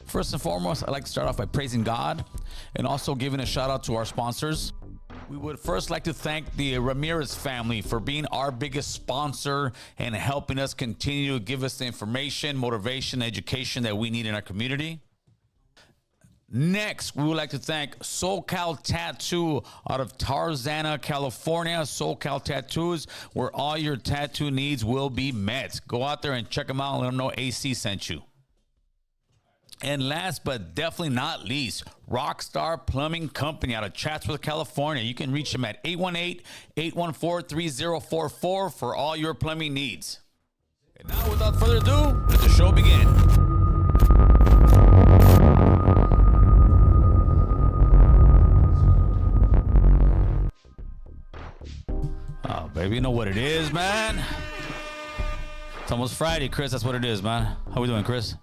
First and foremost, I'd like to start off by praising God and also giving a shout out to our sponsors. We would first like to thank the Ramirez family for being our biggest sponsor and helping us continue to give us the information, motivation, education that we need in our community. Next, we would like to thank SoCal Tattoo out of Tarzana, California. SoCal Tattoos, where all your tattoo needs will be met. Go out there and check them out and let them know AC sent you. And last but definitely not least, Rockstar Plumbing Company out of Chatsworth, California. You can reach them at 818-814-3044 for all your plumbing needs. And now, without further ado, let the show begin. Oh, baby, you know what it is, man. It's almost Friday, Chris. That's what it is, man. How we doing, Chris?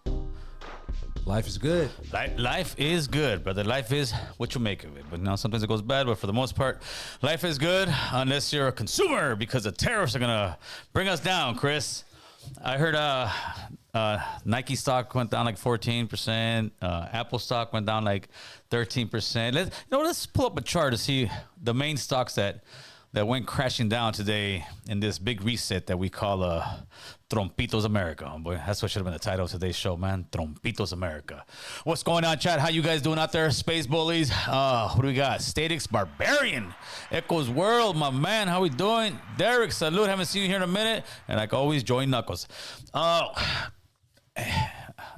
Life is good. Life is good, brother. Life is what you make of it. But now sometimes it goes bad, but for the most part, life is good unless you're a consumer, because the tariffs are going to bring us down, Chris. I heard Nike stock went down like 14%. Apple stock went down like 13%. Let's pull up a chart to see the main stocks that went crashing down today in this big reset that we call Trompitos America. Boy, that's what should have been the title of today's show, man. Trompitos America. What's going on, chat? How you guys doing out there? Space Bullies. What do we got? Statix Barbarian. Echoes World, my man. How we doing? Derek, salute. Haven't seen you here in a minute. And like always, join Knuckles. I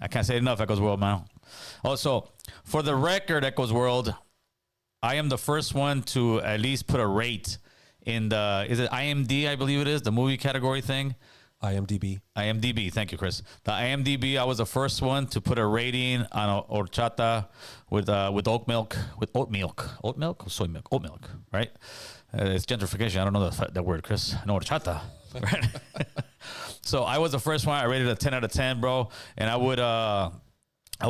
can't say enough, Echoes World, man. Also, for the record, Echoes World, I am the first one to at least put a rate in the, is it IMD, I believe it is, the movie category thing? IMDb, thank you, Chris. The IMDb, I was the first one to put a rating on horchata with oat milk, oat milk, or soy milk, oat milk, right? It's gentrification. I don't know that word, Chris. No, horchata, right? So I was the first one. I rated a 10 out of 10, bro. And I would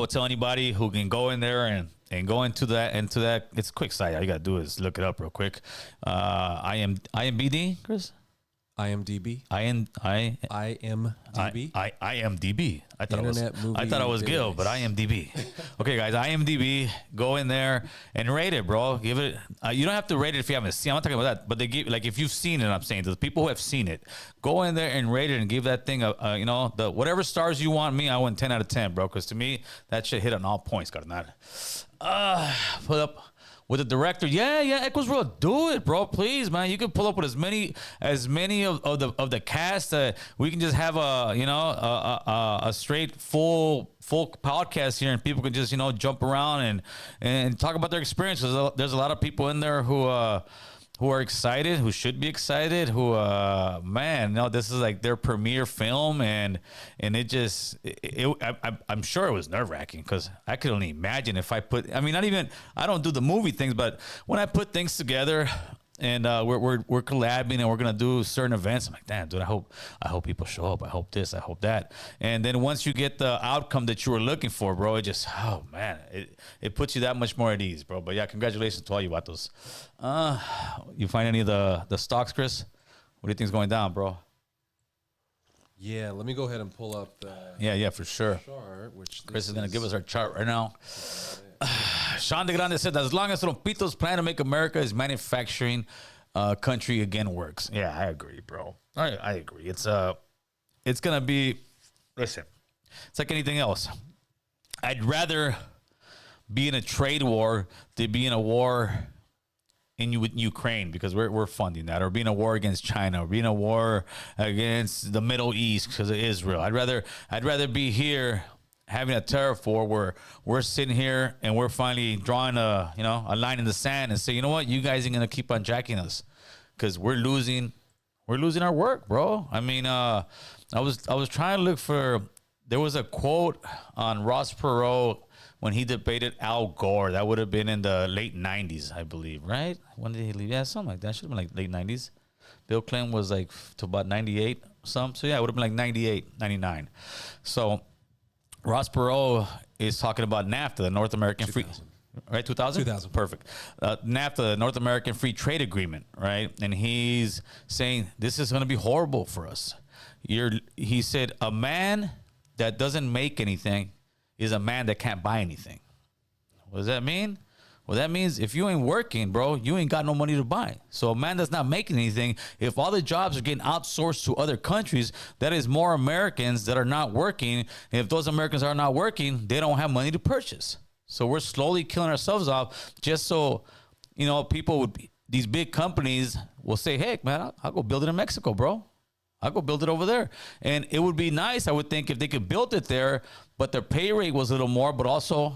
tell anybody who can go in there and go into that. It's a quick site. All you gotta do is look it up real quick. IMBD, Chris? IMDb. IMDb. I thought I was Gil, but IMDb. Okay, guys, IMDb. Go in there and rate it, bro. Give it. You don't have to rate it if you haven't seen. I'm not talking about that, but they give, like, if you've seen it. I'm saying to the people who have seen it, go in there and rate it and give that thing the whatever stars you want. Me, I went 10 out of 10, bro, because to me that shit hit on all points. Got that. Put up. With the director, yeah, Echoes World, do it, bro, please, man. You can pull up with as many of the cast. We can just have a straight full podcast here, and people can just jump around and talk about their experiences. There's a lot of people in there who are excited, who should be excited, this is like their premiere film, and I'm sure it was nerve-wracking, because I could only imagine if I don't do the movie things, but when I put things together and we're collabing and we're gonna do certain events, I'm like, damn, dude, I hope people show up. I hope this, I hope that. And then once you get the outcome that you were looking for, bro, it just, oh man, it puts you that much more at ease, bro. But yeah, congratulations to all you vatos. You find any of the stocks, Chris? What do you think's going down, bro? Yeah, let me go ahead and pull up the yeah, for sure. chart, Chris is gonna give us our chart right now. Sean De Grande said, as long as Trompitos plan to make America his manufacturing country again works. Yeah, I agree, bro. I agree. It's gonna be, listen, it's like anything else. I'd rather be in a trade war than be in a war in Ukraine, because we're funding that, or be in a war against China, or be in a war against the Middle East because of Israel. I'd rather be here having a tariff war where we're sitting here and we're finally drawing a line in the sand and say, you know what, you guys ain't gonna keep on jacking us, because we're losing our work, bro. I mean, I was trying to look for, there was a quote on Ross Perot when he debated Al Gore. That would have been in the late 90s, I believe, right? When did he leave? Yeah, something like that. Should have been like late 90s. Bill Clinton was like to about 98 some. So yeah, it would have been like 98, 99. So Ross Perot is talking about NAFTA, the North American 2000. Free, right? 2000? 2000. Perfect. NAFTA, the North American Free Trade Agreement, right? And he's saying this is going to be horrible for us. He said, a man that doesn't make anything is a man that can't buy anything. What does that mean? Well, that means if you ain't working, bro, you ain't got no money to buy. So a man that's not making anything, if all the jobs are getting outsourced to other countries, that is more Americans that are not working. And if those Americans are not working, they don't have money to purchase. So we're slowly killing ourselves off just so, people would be, these big companies will say, hey, man, I'll go build it in Mexico, bro. I'll go build it over there. And it would be nice, I would think, if they could build it there, but their pay rate was a little more, but also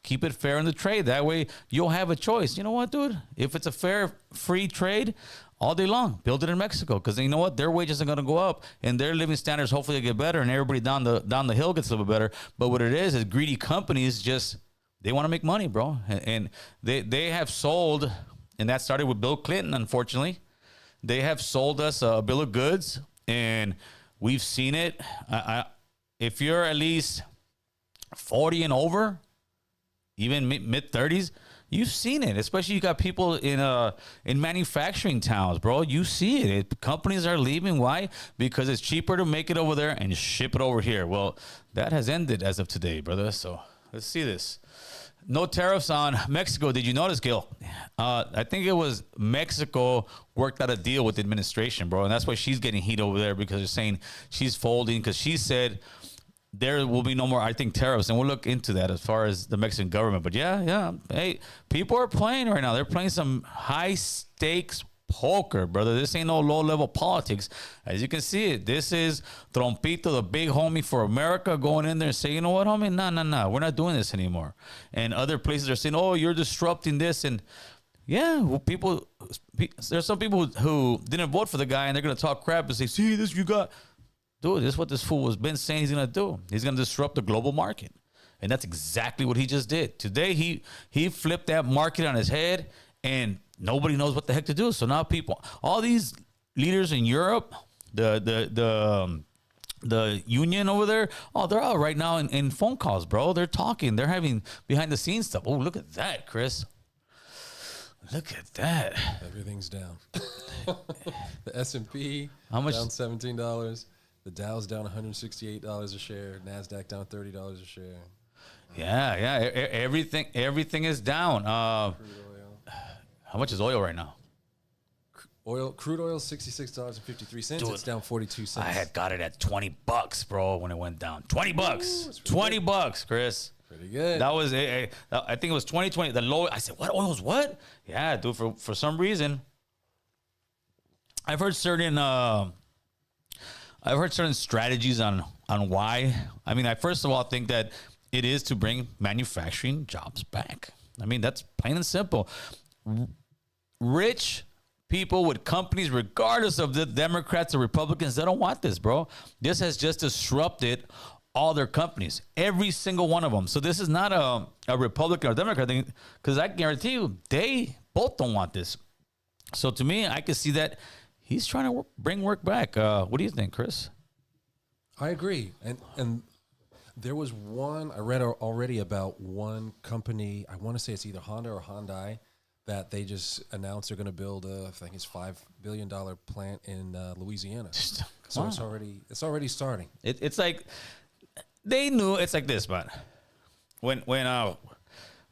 keep it fair in the trade. That way you'll have a choice. You know what, dude? If it's a fair, free trade, all day long, build it in Mexico. Because you know what? Their wages are going to go up and their living standards hopefully get better and everybody down the hill gets a little bit better. But what it is greedy companies just, they want to make money, bro. And they have sold, and that started with Bill Clinton, unfortunately. They have sold us a bill of goods, and we've seen it. If you're at least 40 and over, even mid 30s, you've seen it. Especially you got people in manufacturing towns, bro. You see it. Companies are leaving. Why? Because it's cheaper to make it over there and ship it over here. Well, that has ended as of today, brother. So let's see this. No tariffs on Mexico. Did you notice, Gil? I think it was Mexico worked out a deal with the administration, bro. And that's why she's getting heat over there, because they're saying she's folding, because she said there will be no more, I think, tariffs. And we'll look into that as far as the Mexican government. But yeah. Hey, people are playing right now. They're playing some high stakes poker, brother. This ain't no low level politics. As you can see it, this is Trompito, the big homie for America, going in there and saying, you know what, homie? No. We're not doing this anymore. And other places are saying, oh, you're disrupting this. And yeah, well, there's some people who didn't vote for the guy, and they're going to talk crap and say, see, this you got. Dude, this is what this fool has been saying he's going to do. He's going to disrupt the global market. And that's exactly what he just did. Today, he flipped that market on his head, and nobody knows what the heck to do. So now all these leaders in Europe, the union over there, they're out right now in phone calls, bro. They're talking. They're having behind the scenes stuff. Oh, look at that, Chris. Look at that. Everything's down. The S&P how much? Down $17. The Dow's down $168 a share. NASDAQ down $30 a share. Yeah. Everything is down. Crude oil. How much is oil right now? Crude oil $66.53. Dude, it's down 42 cents. I had got it at $20, bro, when it went down. $20. $20, Chris. Pretty good. That was I think it was 2020. The low. I said, what oil's what? Yeah, dude. For some reason, I've heard certain strategies on why. I mean, I first of all think that it is to bring manufacturing jobs back. I mean, that's plain and simple. Rich people with companies, regardless of the Democrats or Republicans, they don't want this, bro. This has just disrupted all their companies, every single one of them. So this is not a Republican or Democrat thing, because I guarantee you, they both don't want this. So to me, I can see that he's trying to bring work back. What do you think, Chris? I agree. And there was one, I read already about one company, I want to say it's either Honda or Hyundai, that they just announced they're going to build I think it's $5 billion plant in Louisiana. So it's already starting. It's like they knew. It's like this, man. When I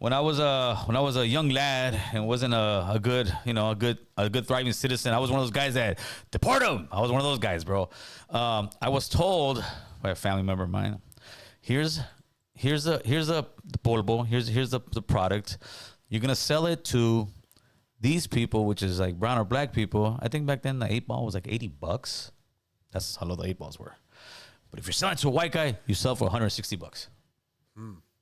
was a young lad and wasn't a good thriving citizen, I was one of those guys that deport him. I was one of those guys, bro. I was told by a family member of mine, here's the polvo, here's the product. You're gonna sell it to these people, which is like brown or black people. I think back then the 8-ball was like $80. That's how low the 8-balls were. But if you're selling it to a white guy, you sell for $160.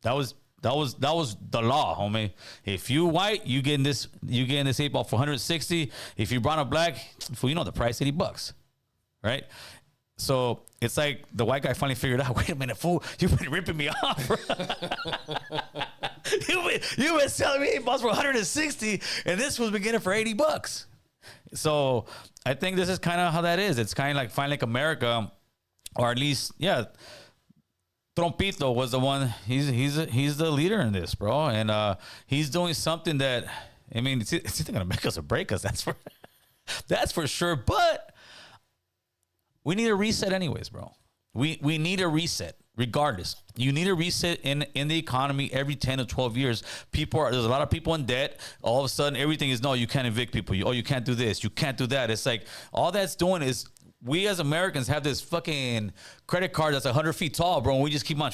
That was the law, homie. If you white, you getting this 8-ball for $160. If you brown or black, you know the price, $80, right? So it's like the white guy finally figured out, wait a minute, fool, you've been ripping me off, bro. You've been selling me 8-balls for $160, and this was beginning for $80. So I think this is kind of how that is. It's kind of like Find Like America, or at least, yeah, Trompito was the one. He's the leader in this, bro, and he's doing something that, I mean, it's either gonna make us or break us. That's for sure. But we need a reset, anyways, bro. We need a reset. regardless. You need a reset in the economy every 10 to 12 years. There's a lot of people in debt. All of a sudden, everything is, no, you can't evict people. You can't do this. You can't do that. It's like, all that's doing is, we as Americans have this fucking credit card that's 100 feet tall, bro, and we just keep on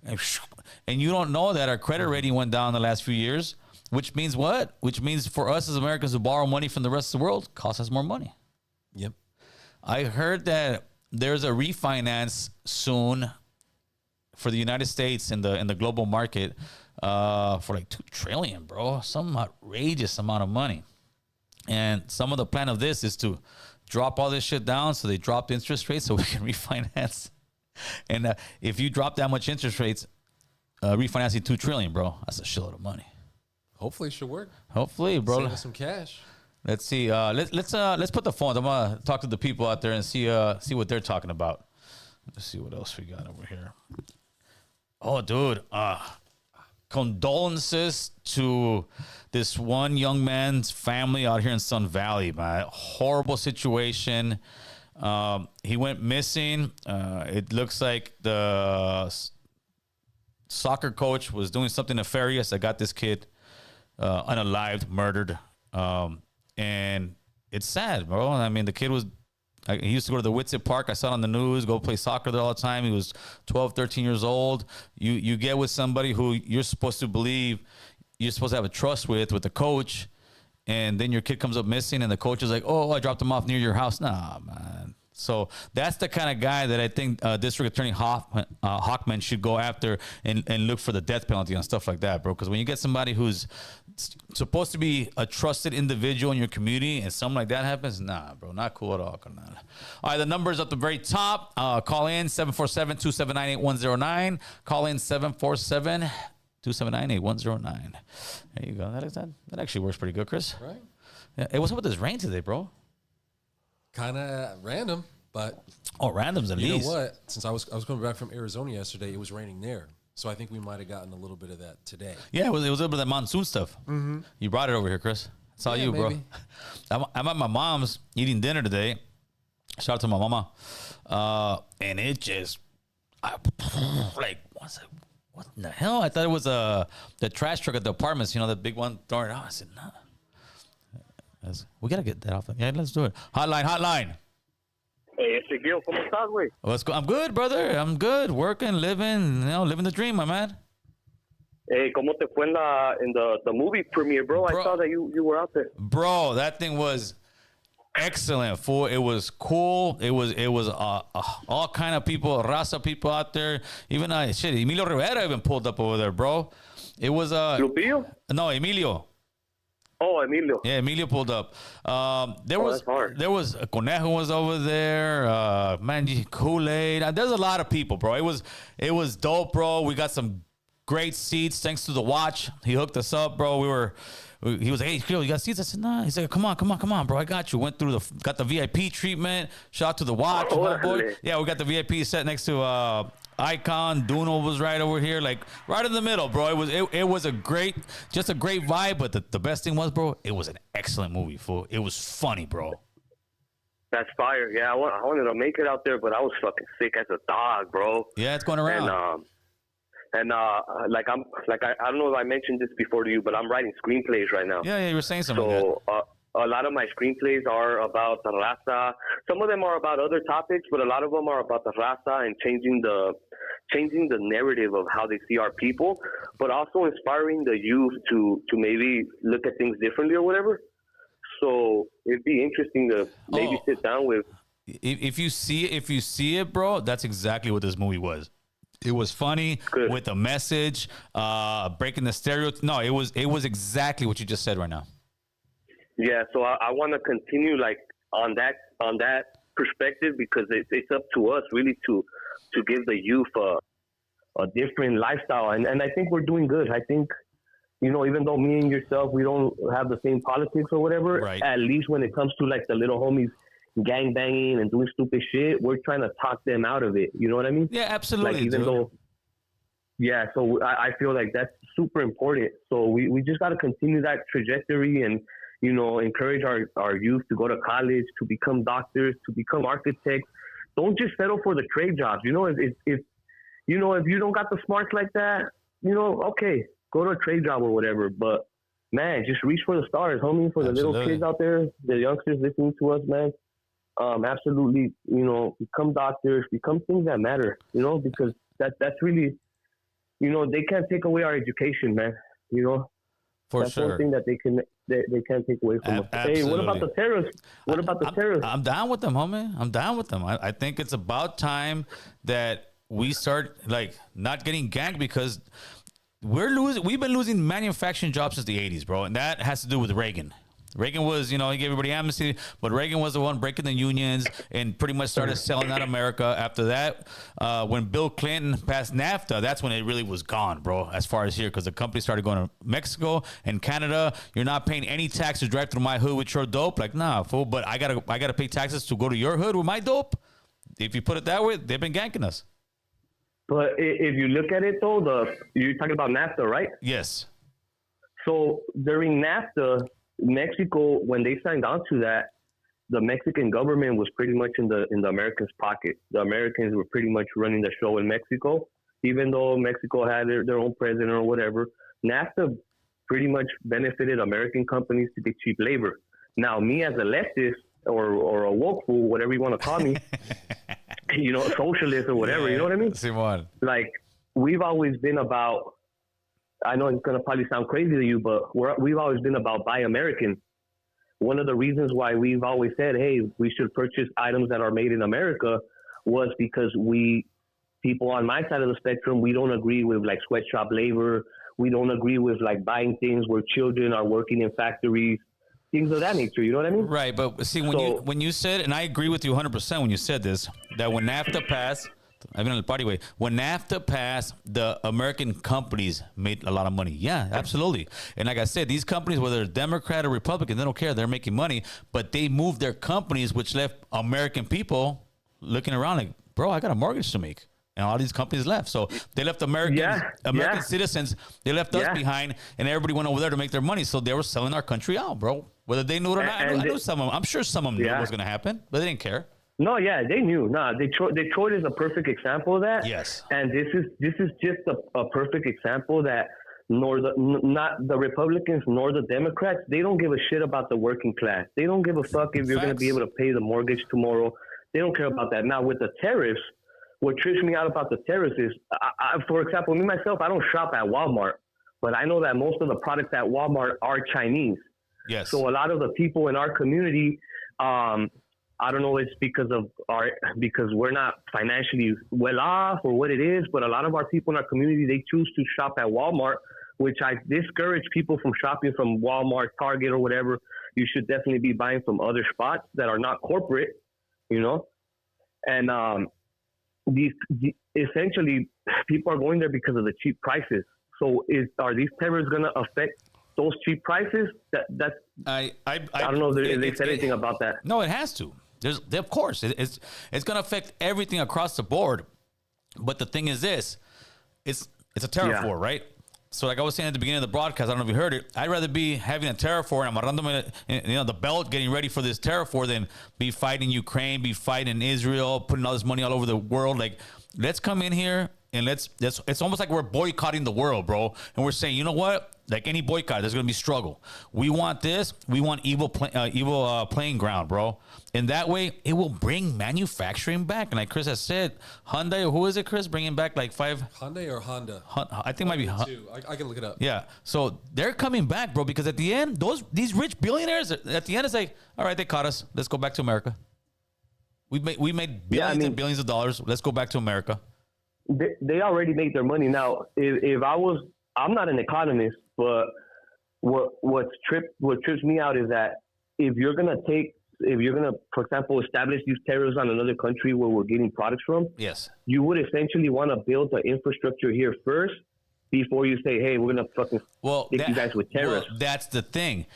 and you don't know that our credit rating went down the last few years, which means what? Which means for us as Americans to borrow money from the rest of the world costs us more money. Yep. I heard that there's a refinance soon for the United States in the global market for like $2 trillion, bro. Some outrageous amount of money. And some of the plan of this is to drop all this shit down, so they drop the interest rates so we can refinance. And if you drop that much interest rates, refinancing $2 trillion, bro, that's a shitload of money. Hopefully it should work. Hopefully, bro. Save us some cash. Let's see. Let's put the phones. I'm gonna talk to the people out there and see what they're talking about. Let's see what else we got over here. Oh, dude. Condolences to this one young man's family out here in Sun Valley, man. Horrible situation. He went missing. It looks like the soccer coach was doing something nefarious that got this kid unalived, murdered. And it's sad, bro. I mean, the kid he used to go to the Whitsett Park. I saw it on the news, go play soccer there all the time. He was 12, 13 years old. You get with somebody who you're supposed to believe, you're supposed to have a trust with the coach, and then your kid comes up missing, and the coach is like, oh, I dropped him off near your house. Nah, man. So that's the kind of guy that I think District Attorney Hockman should go after and look for the death penalty and stuff like that, bro. Because when you get somebody who's supposed to be a trusted individual in your community and something like that happens, nah, bro, not cool at all. All right, the number's at the very top. Call in 747-279-8109. Call in 747-279-8109. There you go. That actually works pretty good, Chris. Right. Yeah. Hey, what's up with this rain today, bro? Kind of random, but randoms at least. You know what? Since I was coming back from Arizona yesterday, it was raining there, so I think we might have gotten a little bit of that today. Yeah, it was a little bit of that monsoon stuff. Mm-hmm. You brought it over here, Chris. It's all you, maybe. Bro. I'm at my mom's eating dinner today. Shout out to my mama, and it just what in the hell? I thought it was the trash truck at the apartments. You know, the big one throwing it out. I said, no. We gotta get that off. Yeah, let's do it. Hotline. Hey, Ezequiel, ¿cómo estás, güey? I'm good, brother. I'm good. Working, living, living the dream, my man. Hey, ¿cómo te fue in the movie premiere, bro? I saw that you were out there. Bro, that thing was excellent, fool. It was cool. It was all kind of people, raza people out there. Even Emilio Rivera even pulled up over there, bro. It was Lupillo? No, Emilio. Oh, Emilio. Yeah, Emilio pulled up. There was Conejo was over there. Kool-Aid. There's a lot of people, bro. It was dope, bro. We got some great seats thanks to the watch. He hooked us up, bro. He was like, hey, you got seats? I said, nah. He's like, come on, bro. I got you. Got the VIP treatment. Shout out to the watch, my boy. Yeah, we got the VIP set next to Icon. Duno was right over here, like right in the middle, bro. It was a great vibe. But the best thing was, bro, it was an excellent movie, fool. It was funny, bro. That's fire. Yeah, I wanted to make it out there, but I was fucking sick as a dog, bro. Yeah, it's going around. I don't know if I mentioned this before to you, but I'm writing screenplays right now. Yeah, you were saying something. So a lot of my screenplays are about the raza. Some of them are about other topics, but a lot of them are about the raza and changing the narrative of how they see our people, but also inspiring the youth to maybe look at things differently or whatever. So it'd be interesting to maybe sit down with. If you see it, bro, that's exactly what this movie was. It was funny with a message, breaking the stereotype. No, it was exactly what you just said right now. Yeah, so I want to continue like on that perspective, because it's up to us really to give the youth a different lifestyle, and I think we're doing good. I think, even though me and yourself, we don't have the same politics or whatever, right. At least when it comes to like the little homies gang banging and doing stupid shit, we're trying to talk them out of it. You know what I mean? Yeah, absolutely. Like, so I feel like that's super important. So we just got to continue that trajectory and, encourage our youth to go to college, to become doctors, to become architects. Don't just settle for the trade jobs. If if you don't got the smarts like that, okay, go to a trade job or whatever. But man, just reach for the stars, homie. For the little kids out there, the youngsters listening to us, man. Absolutely, become doctors, become things that matter, because that's really, they can't take away our education, man. For that's sure. one thing that they can't take away from us. Hey, what about the tariffs? What about the tariffs? I'm down with them, homie. I'm down with them. I think it's about time that we start like not getting ganked because we've been losing manufacturing jobs since the 80s, bro. And that has to do with Reagan. Reagan was, he gave everybody amnesty, but Reagan was the one breaking the unions and pretty much started selling out America. After that, when Bill Clinton passed NAFTA, that's when it really was gone, bro, as far as here, because the company started going to Mexico and Canada. You're not paying any tax to drive through my hood with your dope. Like, nah, fool, but I gotta pay taxes to go to your hood with my dope. If you put it that way, they've been ganking us. But if you look at it, though, you're talking about NAFTA, right? Yes. So during NAFTA, Mexico, when they signed on to that, the Mexican government was pretty much in the Americans' pocket. The Americans were pretty much running the show in Mexico, even though Mexico had their own president or whatever. NAFTA pretty much benefited American companies to get cheap labor. Now, me as a leftist or a woke fool, whatever you want to call me, socialist or whatever, you know what I mean? Simon. Like, we've always been about, I know it's going to probably sound crazy to you, but we've always been about buy American. One of the reasons why we've always said, hey, we should purchase items that are made in America was because people on my side of the spectrum, we don't agree with like sweatshop labor. We don't agree with like buying things where children are working in factories, things of that nature. You know what I mean? Right. But see, when you said, and I agree with you 100% when you said this, that when NAFTA passed, I've been on the party way. When NAFTA passed, the American companies made a lot of money. Yeah, absolutely. And like I said, these companies, whether they're Democrat or Republican, they don't care. They're making money. But they moved their companies, which left American people looking around like, bro, I got a mortgage to make. And all these companies left. So they left American citizens. They left us behind, and everybody went over there to make their money. So they were selling our country out, bro. Whether they knew it or not, I knew some of them. I'm sure some of them knew what was going to happen, but they didn't care. No, yeah, they knew. Nah, Detroit is a perfect example of that. Yes. And this is just a perfect example that not the Republicans nor the Democrats, they don't give a shit about the working class. They don't give a fuck if you're going to be able to pay the mortgage tomorrow. They don't care about that. Now, with the tariffs, what trips me out about the tariffs is, for example, me, myself, I don't shop at Walmart, but I know that most of the products at Walmart are Chinese. Yes. So a lot of the people in our community, I don't know, it's because we're not financially well off or what it is, but a lot of our people in our community, they choose to shop at Walmart, which I discourage people from shopping from Walmart, Target, or whatever. You should definitely be buying from other spots that are not corporate, and essentially people are going there because of the cheap prices. So are these tariffs going to affect those cheap prices? I don't know if they said anything about that. No, it has to. Of course, it's going to affect everything across the board. But the thing is this, it's a tariff war, right? So like I was saying at the beginning of the broadcast, I don't know if you heard it, I'd rather be having a tariff war and amarrándome, the belt, getting ready for this tariff war than be fighting Ukraine, be fighting Israel, putting all this money all over the world. Like, let's come in here and it's almost like we're boycotting the world, bro. And we're saying, you know what? Like any boycott, there's going to be struggle. We want this. We want evil playing ground, bro. And that way, it will bring manufacturing back. And like Chris has said, Hyundai, who is it, Chris? Bringing back like 5... Hyundai or Honda? I think it might be... I can look it up. Yeah. So they're coming back, bro, because at the end, these rich billionaires, at the end, it's like, all right, they caught us. Let's go back to America. We made billions and billions of dollars. Let's go back to America. They already made their money. Now, if I'm not an economist, but what trips me out is that if you're gonna, for example, establish these tariffs on another country where we're getting products from, yes, you would essentially want to build the infrastructure here first before you say, hey, we're gonna fucking stick you guys with tariffs. Well, that's the thing.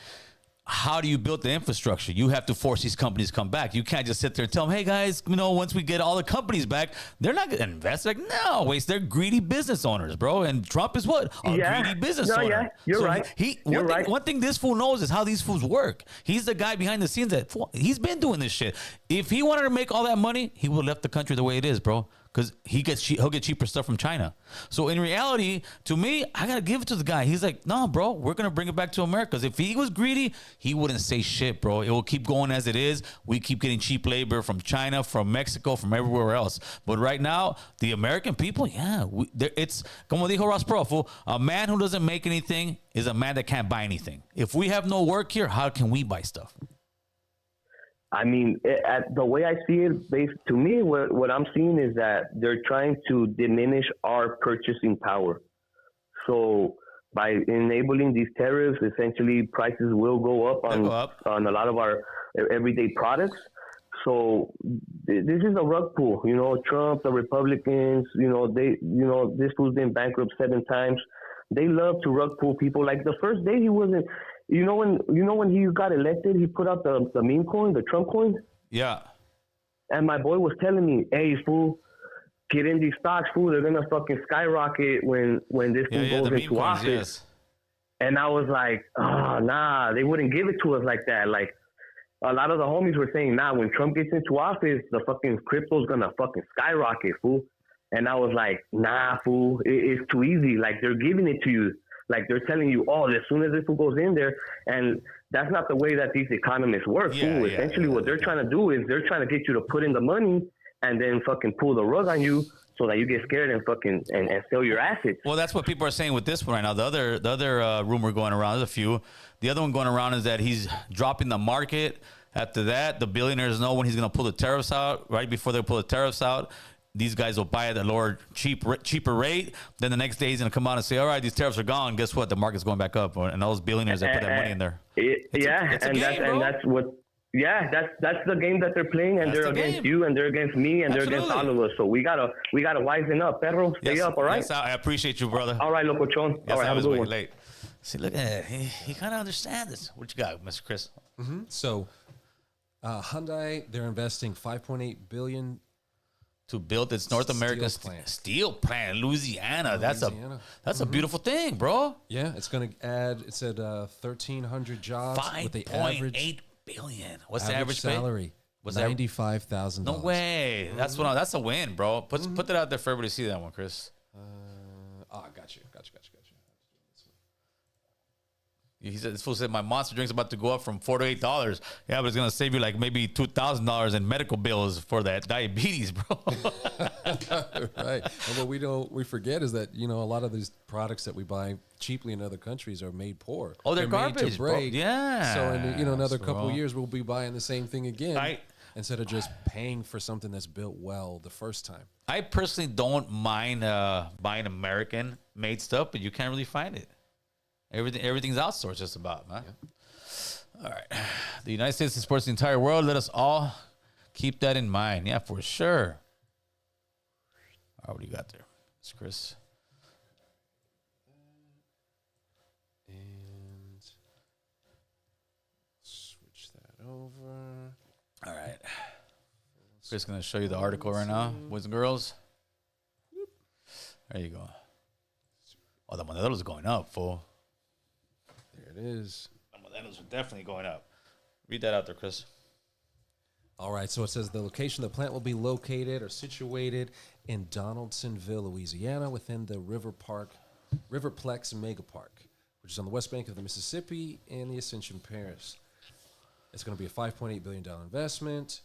How do you build the infrastructure? You have to force these companies to come back. You can't just sit there and tell them, hey, guys, once we get all the companies back, they're not going to invest. Like, no, they're greedy business owners, bro. And Trump is what? A greedy business owner. Yeah, you're right. One thing this fool knows is how these fools work. He's the guy behind the scenes he's been doing this shit. If he wanted to make all that money, he would have left the country the way it is, bro. because he'll get cheaper stuff from China. So in reality, to me, I gotta give it to the guy. He's like, no, bro, we're gonna bring it back to America. Because if he was greedy, he wouldn't say shit, bro. It will keep going as it is. We keep getting cheap labor from China, from Mexico, from everywhere else. But right now, the American people, it's como dijo Ross Perot, fool, a man who doesn't make anything is a man that can't buy anything. If we have no work here, how can we buy stuff? I mean, the way I see it, to me, what I'm seeing is that they're trying to diminish our purchasing power. So by enabling these tariffs, essentially prices will go up on a lot of our everyday products. So this is a rug pull. You know, Trump, the Republicans, this fool's been bankrupt 7 times. They love to rug pull people. Like the first day he wasn't. When he got elected, he put out the meme coin, the Trump coin. Yeah. And my boy was telling me, "Hey, fool, get in these stocks, fool. They're gonna fucking skyrocket when this fool goes into office." Yes. And I was like, "Oh, nah, they wouldn't give it to us like that." Like a lot of the homies were saying, "Nah, when Trump gets into office, the fucking crypto's gonna fucking skyrocket, fool." And I was like, "Nah, fool, it's too easy. Like they're giving it to you." Like they're telling you, oh, as soon as this goes in there, and that's not the way that these economists work. Essentially, what they're trying to do is they're trying to get you to put in the money and then fucking pull the rug on you so that you get scared and fucking and sell your assets. Well, that's what people are saying with this one right now. The other rumor going around, there's a few. The other one going around is that he's dropping the market. After that, the billionaires know when he's going to pull the tariffs out. Right before they pull the tariffs out, these guys will buy it at a lower, cheaper rate. Then the next day he's going to come out and say, all right, these tariffs are gone. Guess what? The market's going back up. And all those billionaires that put that money in there. That's the game that they're playing, and they're against you, and they're against me, and they're against all of us. So we gotta wisen up, perro. Stay up, all right? Yes, I appreciate you, brother. All right, locochon. Yes, all right, I have was a good way one. late. See, look at it. He kind of understands this. What you got, Mr. Chris? Mm-hmm. So Hyundai, they're investing $5.8 billion to build its North American steel plant in Louisiana. That's a beautiful thing, bro. Yeah, it's going to add. It said 1,300 jobs with the average $5.8 billion. What's the average salary? What's $95,000. No way. That's a win, bro. Put that out there for everybody to see that one, Chris. Got you. He said, this fool said my monster drink's about to go up from $4 to $8. Yeah, but it's gonna save you like maybe $2,000 in medical bills for that diabetes, bro. Right. And what we forget is that a lot of these products that we buy cheaply in other countries are made poor. Oh, they're garbage, made to break. Bro. Yeah. So in another couple of years, we'll be buying the same thing again instead of just paying for something that's built well the first time. I personally don't mind buying American-made stuff, but you can't really find it. Everything's outsourced just about, man. Yeah. All right. The United States supports the entire world. Let us all keep that in mind. Yeah, for sure. All right, what do you got there? It's Chris. And switch that over. All right. Chris is going to show you the article right now, boys and girls. There you go. Oh, the Monedalos is going up, fool. There it is. The Monedalos are definitely going up. Read that out there, Chris. All right, so it says the location of the plant will be located or situated in Donaldsonville, Louisiana, within the Riverplex Mega Park, which is on the west bank of the Mississippi and the Ascension Parish. It's going to be a $5.8 billion investment,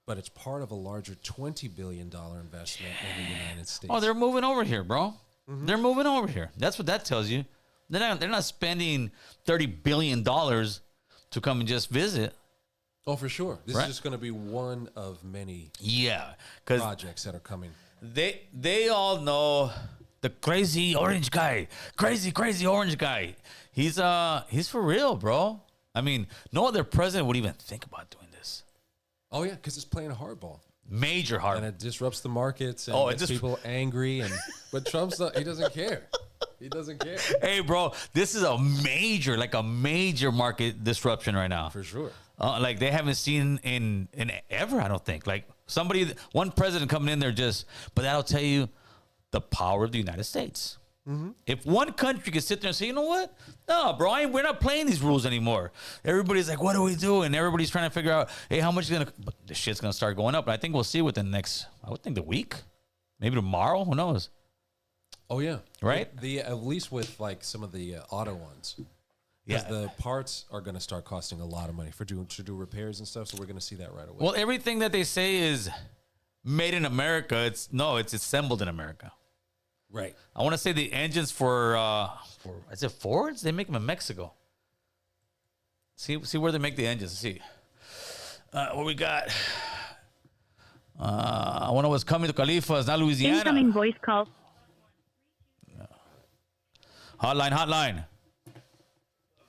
but it's part of a larger $20 billion investment in the United States. Oh, they're moving over here, bro. Mm-hmm. They're moving over here. That's what that tells you. They're not spending $30 billion to come and just visit. Oh, for sure. This is just going to be one of many projects that are coming. They all know the crazy orange guy. Crazy orange guy. He's for real, bro. I mean, no other president would even think about doing this. Oh, yeah, because it's playing a hardball. Major hardball. And it disrupts the markets and makes people angry. But Trump's he doesn't care. He doesn't care. Hey, bro, this is a major market disruption right now. For sure. Like they haven't seen in ever, I don't think. Like one president coming in there but that'll tell you the power of the United States. Mm-hmm. If one country could sit there and say, you know what? No, bro, we're not playing these rules anymore. Everybody's like, what do we do? And everybody's trying to figure out, hey, how much is but the shit's going to start going up. And I think we'll see within the next, the week. maybe tomorrow. Who knows? Oh yeah, Right? The at least with like some of the auto ones, because the parts are going to start costing a lot of money to do repairs and stuff. So we're going to see that right away. Well, everything that they say is made in America. It's assembled in America. Right. I want to say the engines for is it Fords? They make them in Mexico. See where they make the engines. See what we got. I wonder what's coming to Khalifa. It's not Louisiana. Incoming voice call. Hotline.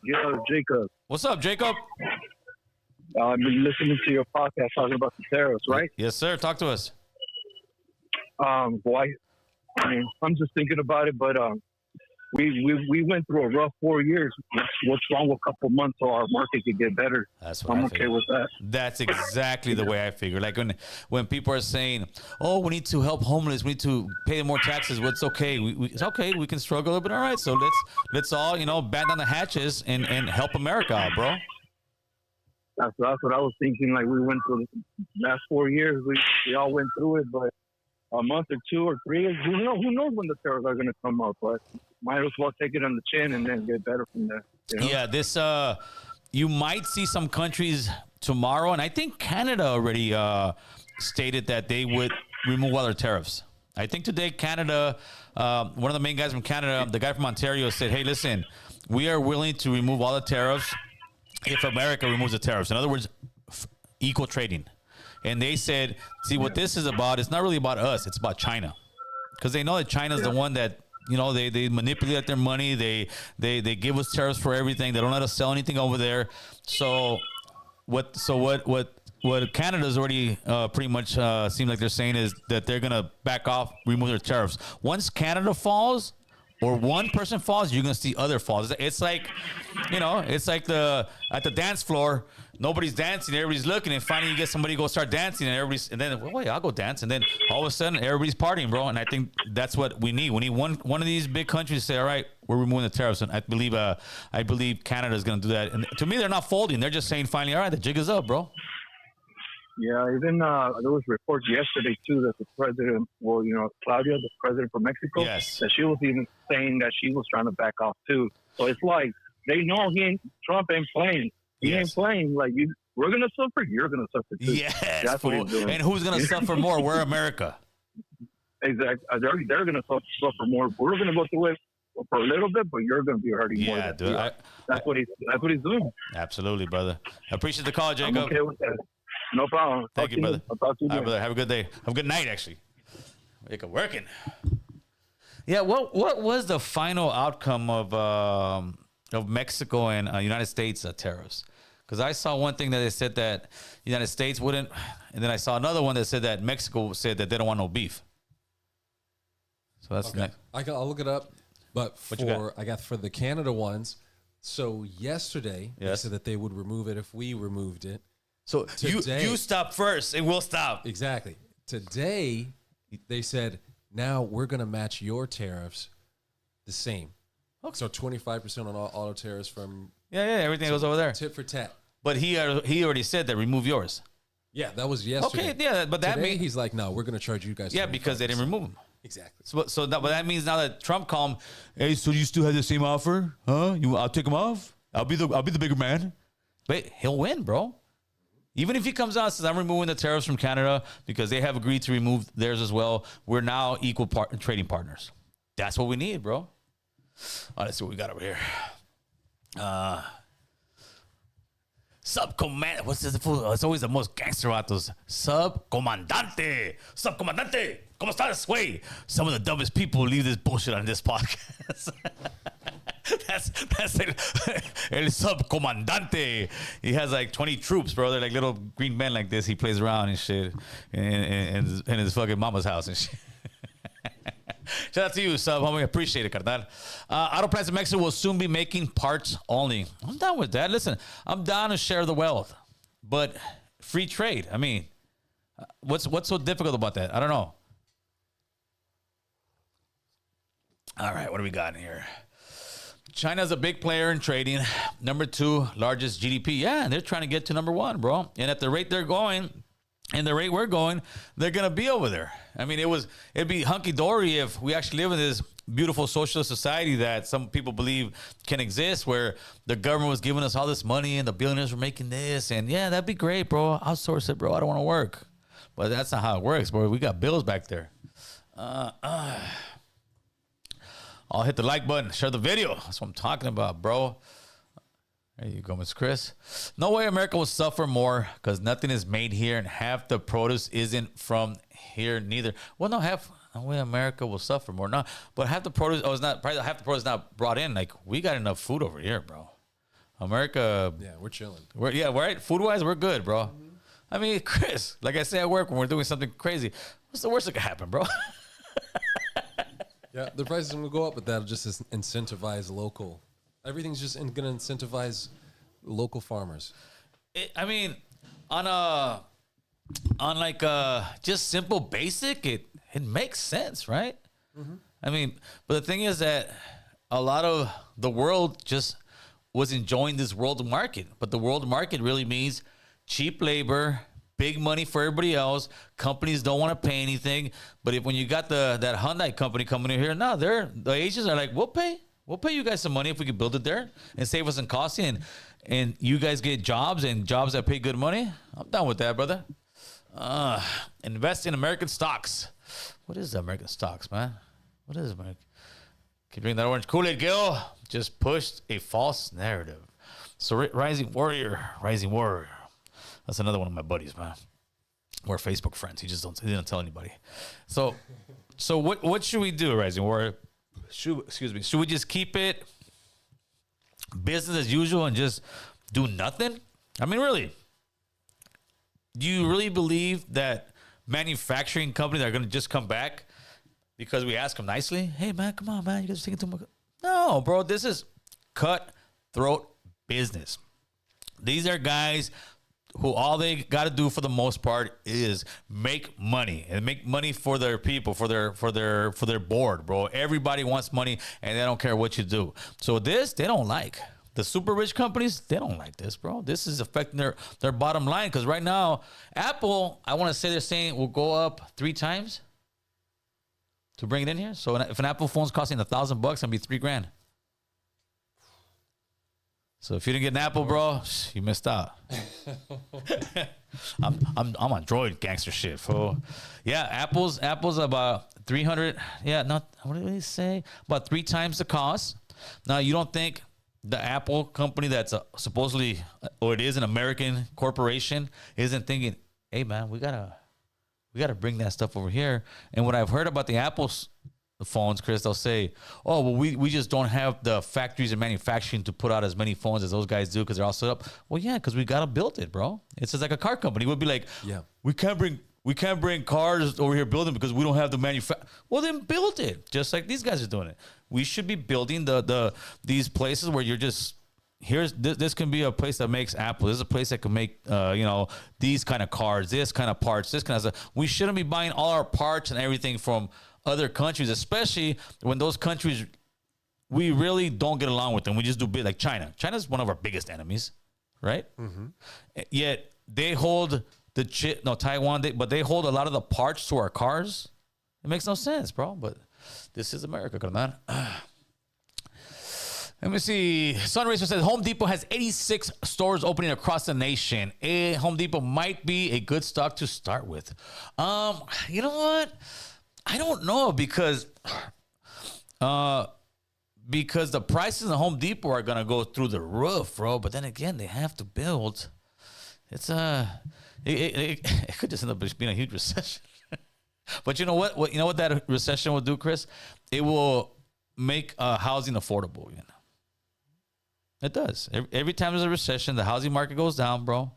Yo, Jacob. What's up, Jacob? I've been listening to your podcast talking about the tariffs, right? Yes, sir. Talk to us. Boy, I mean, I'm just thinking about it, but we went through a rough 4 years. What's wrong with a couple months so our market could get better? That's what I'm I okay figure. with that. That's exactly the way I figure. Like when people are saying, "Oh, we need to help homeless. We need to pay more taxes." Well, it's okay. It's okay. We can struggle a little bit. All right. So let's all batten down the hatches and help America out, bro. That's what I was thinking. Like we went through the last 4 years. We all went through it, but a month or 2 or 3, who knows when the tariffs are going to come up? But might as well take it on the chin and then get better from there. You know? Yeah, this you might see some countries tomorrow, and I think Canada already stated that they would remove all their tariffs. I think today Canada, one of the main guys from Canada, the guy from Ontario, said, "Hey, listen, we are willing to remove all the tariffs if America removes the tariffs." In other words, equal trading. And they said, "See, what this is about, it's not really about us. It's about China." Because they know that China's the one that, they manipulate their money. They give us tariffs for everything. They don't let us sell anything over there. So what Canada's already pretty much seems like they're saying is that they're going to back off, remove their tariffs. Once Canada falls or one person falls, you're going to see other falls. It's like, it's like at the dance floor, nobody's dancing, everybody's looking, and finally you get somebody go start dancing, and then wait, I'll go dance, and then all of a sudden everybody's partying, bro. And I think that's what we need. We need one of these big countries to say, all right, we're removing the tariffs, and I believe Canada is going to do that. And to me, they're not folding; they're just saying finally, all right, the jig is up, bro. Yeah, even there was reports yesterday too that the president, Claudia, the president from Mexico, Yes. that she was even saying that she was trying to back off too. So it's like they know Trump ain't playing. He ain't playing. Like we're gonna suffer. You're gonna suffer too. Yes, that's what he's doing. And who's going to suffer more? We're America. Exactly. They're gonna suffer more. We're gonna go through it for a little bit, but you're gonna be hurting more. Yeah, dude. That's what he's doing. Absolutely, brother. I appreciate the call, Jacob. I'm okay with that. No problem. Thank you, brother. I'll talk to you. All right, brother. Have a good day. Have a good night, actually. Make it working. Yeah. What was the final outcome of Mexico and United States tariffs? Because I saw one thing that they said that the United States wouldn't, and then I saw another one that said that Mexico said that they don't want no beef. So that's next. I'll look it up. But What you got? I got for the Canada ones. So yesterday they Yes. said that they would remove it if we removed it. So Today- you stop first, and we'll stop. Exactly. Today they said now we're going to match your tariffs the same. Okay. So 25% on all auto tariffs from Yeah, everything goes over there. tit for tat. But he already said that remove yours. Yeah, that was yesterday. Okay, yeah, but that Today means he's like, no, we're going to charge you guys. because they didn't 25%. remove them. Exactly. But that means now that Trump called him, hey, so you still have the same offer? Huh? I'll take him off. I'll be the bigger man. But he'll win, bro. Even if he comes out and says, I'm removing the tariffs from Canada because they have agreed to remove theirs as well, we're now equal trading partners. That's what we need, bro. All right, let's see what we got over here. Subcommand. What's this? It's always the most gangster vatos. Subcomandante. Subcomandante. ¿Cómo estás, güey? Some of the dumbest people leave this bullshit on this podcast. That's el subcomandante. He has like 20 troops, bro. They're like little green men like this. He plays around and shit in his fucking mama's house and shit. Shout out to you, sub homie. Appreciate it, carnal. Auto Plants in Mexico will soon be making parts only. I'm down with that. Listen, I'm down to share the wealth, but free trade. I mean, what's so difficult about that? I don't know. All right, what do we got in here? China's a big player in trading. Number 2 largest GDP. Yeah, and they're trying to get to number 1, bro. And at the rate they're going, And the rate we're going, they're gonna be over there. I mean, it'd be hunky dory if we actually live in this beautiful socialist society that some people believe can exist, where the government was giving us all this money and the billionaires were making this, and yeah, that'd be great, bro. Outsource it, bro. I don't want to work, but that's not how it works, bro. We got bills back there. I'll hit the like button, share the video. That's what I'm talking about, bro. There you go, Miss Chris. No way America will suffer more because nothing is made here and half the produce isn't from here neither. Well, no way America will suffer more. No, but half the produce, it's not, probably half the produce is not brought in. Like, we got enough food over here, bro. America. Yeah, we're chilling. Right? Food-wise, we're good, bro. Mm-hmm. I mean, Chris, like I say at work when we're doing something crazy, what's the worst that could happen, bro? Yeah, the prices are going to go up, but that'll just incentivize local. Everything's just going to incentivize local farmers. I mean, on like just simple basic, it makes sense, right? Mm-hmm. I mean, but the thing is that a lot of the world just was enjoying this world market, but the world market really means cheap labor, big money for everybody else. Companies don't want to pay anything, but when you got that Hyundai company coming in here, now the Asians are like, we'll pay you guys some money if we can build it there and save us in costing, and you guys get jobs that pay good money. I'm down with that, brother. Invest in American stocks. What is American stocks, man? What is American? Keep drinking that orange Kool-Aid, Gil. Just pushed a false narrative. So Rising Warrior. That's another one of my buddies, man. We're Facebook friends. He didn't tell anybody. So what should we do, Rising Warrior? Should we just keep it business as usual and just do nothing? I mean, really, do you really believe that manufacturing companies are going to just come back because we ask them nicely? Hey, man, come on, man, you guys are taking too much. No, bro, this is cutthroat business. These are guys who all they got to do for the most part is make money and make money for their people, for their board, bro. Everybody wants money and they don't care what you do. So this, they don't like. The super rich companies, they don't like this, bro. This is affecting their bottom line, because right now, Apple, I want to say they're saying will go up 3 times to bring it in here. So if an Apple phone's costing $1,000, it'll be $3,000. So if you didn't get an Apple, bro, you missed out. I'm on Droid gangster shit, fool. Yeah, Apple's about 300. Yeah, what did they say? About 3 times the cost. Now, you don't think the Apple company that's supposedly, or it is an American corporation, isn't thinking, hey man, we gotta bring that stuff over here. And what I've heard about the Apple's phones, Chris, they'll say, oh, well, we just don't have the factories and manufacturing to put out as many phones as those guys do because they're all set up. Well, yeah, because we got to build it, bro. It's just like a car company would be like, yeah, we can't bring cars over here building because we don't have the manufacturing. Well, then build it, just like these guys are doing it. We should be building these places where you're just, this can be a place that makes Apple. This is a place that can make, these kind of cars, this kind of parts, this kind of stuff. We shouldn't be buying all our parts and everything from other countries, especially when those countries, we really don't get along with them. We just do big, like China. China's one of our biggest enemies, right? Mm-hmm. Yet they hold Taiwan, but they hold a lot of the parts to our cars. It makes no sense, bro. But this is America, man. Let me see. Sunracer says Home Depot has 86 stores opening across the nation. Home Depot might be a good stock to start with. You know what? I don't know, because the prices in the Home Depot are gonna go through the roof, bro. But then again, they have to build. It's it could just end up being a huge recession. But you know what? You know what that recession will do, Chris? It will make housing affordable again. It does. Every time there's a recession, the housing market goes down, bro.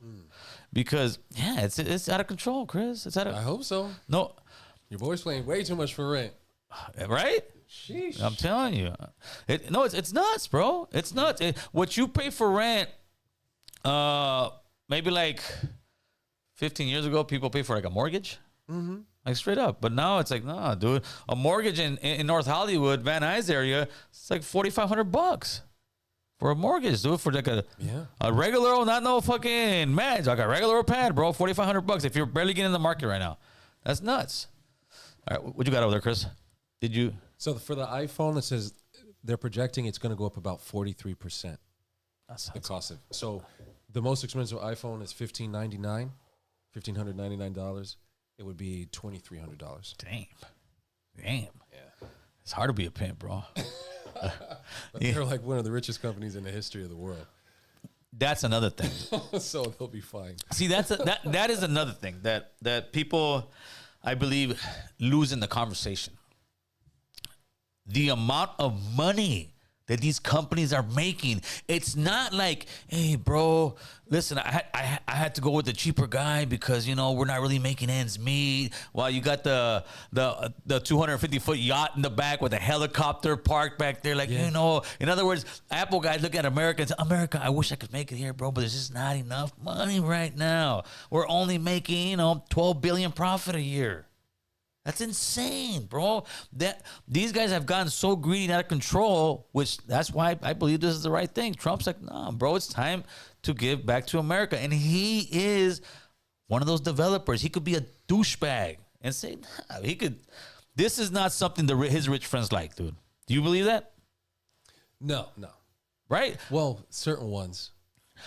Because it's out of control, Chris. I hope so. No. Your boy's paying way too much for rent. Right? Sheesh. I'm telling you. It's nuts, bro. It's nuts. What you pay for rent, maybe like 15 years ago, people pay for like a mortgage. Mm-hmm. Like straight up. But now it's like, nah, dude. A mortgage in North Hollywood, Van Nuys area, it's like $4,500. for a mortgage, dude. For like a Yeah. a regular, not no fucking match, like a regular pad, bro. $4,500 if you're barely getting in the market right now. That's nuts. All right, what you got over there, Chris? Did you? So for the iPhone, it says they're projecting it's going to go up about 43%. The cost of so the most expensive iPhone is $1,599. It would be $2,300. Damn. Yeah. It's hard to be a pimp, bro. But they're like one of the richest companies in the history of the world, That's another thing. so they'll be fine. See, that is another thing that people, I believe, lose in the conversation. The amount of money that these companies are making. It's not like, hey, bro, listen, I had to go with the cheaper guy because, you know, we're not really making ends meet. While you got the 250-foot yacht in the back with a helicopter parked back there. Like, Yeah. you know, in other words, Apple guys look at America and say, America, I wish I could make it here, bro, but there's just not enough money right now. We're only making, 12 billion profit a year. That's insane, bro. That these guys have gotten so greedy and out of control, which that's why I believe this is the right thing. Trump's like, no, bro, it's time to give back to America. And he is one of those developers. He could be a douchebag and say, nah, he could. This is not something that his rich friends like, dude. Do you believe that? No. Right? Well, certain ones,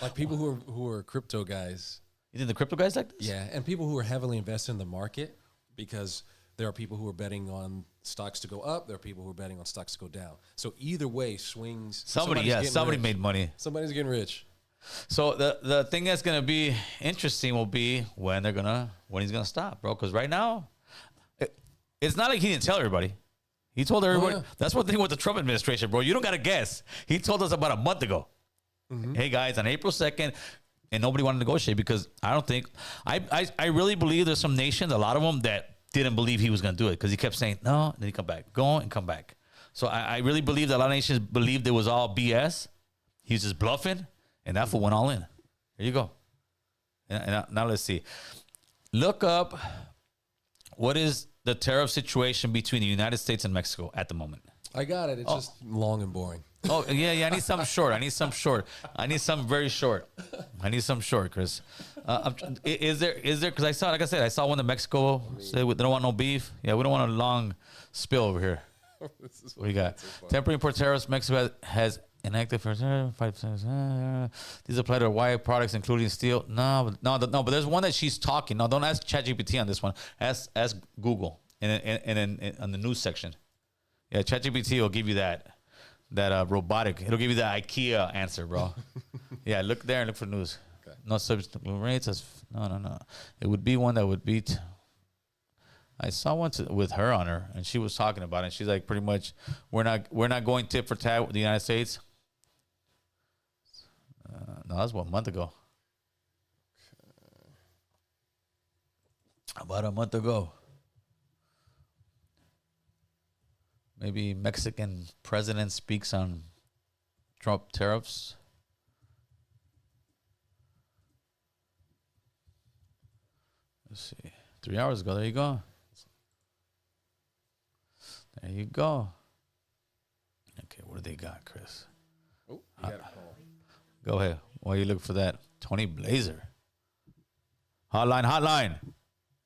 like people who are crypto guys. You think the crypto guys like this? Yeah, and people who are heavily invested in the market because there are people who are betting on stocks to go up. There are people who are betting on stocks to go down. So either way swings. Somebody made money. Somebody's getting rich. So the thing that's gonna be interesting will be when he's gonna stop, bro. Because right now, it's not like he didn't tell everybody. He told everybody. yeah. That's one thing with the Trump administration, bro. You don't gotta guess. He told us about a month ago. Hey guys, on April 2nd, and nobody wanted to negotiate because I don't think I really believe there's some nations, a lot of them that didn't believe he was going to do it because he kept saying no, and then he come back, go and come back. So I really believe that a lot of nations believed it was all BS. He was just bluffing, and that fool went all in. There you go. And now let's see. Look up what is the tariff situation between the United States and Mexico at the moment. I got it. It's just long and boring. Oh, yeah. I need something short. I need something very short. I need something short, Chris. Is there, because I saw one in Mexico say they don't want no beef. Yeah, we don't want a long spill over here. What do you got? Temporary import tariffs. Mexico has enacted for 5%. These apply to wire products, including steel. No, but there's one that she's talking. No, don't ask ChatGPT on this one. Ask Google and on the news section. Yeah, ChatGPT will give you that robotic. It'll give you the IKEA answer, bro. Yeah, look there and look for news. Okay. No substitute rates. No. It would be one that would beat. I saw one with her on her, and she was talking about it. And she's like, pretty much, we're not going tit for tat with the United States. No, that was a month ago. About a month ago. Maybe Mexican president speaks on Trump tariffs. Let's see. 3 hours ago. There you go. There you go. Okay, what do they got, Chris? Oh, you got a call. Go ahead. While you look for that, Tony Blazer. Hotline.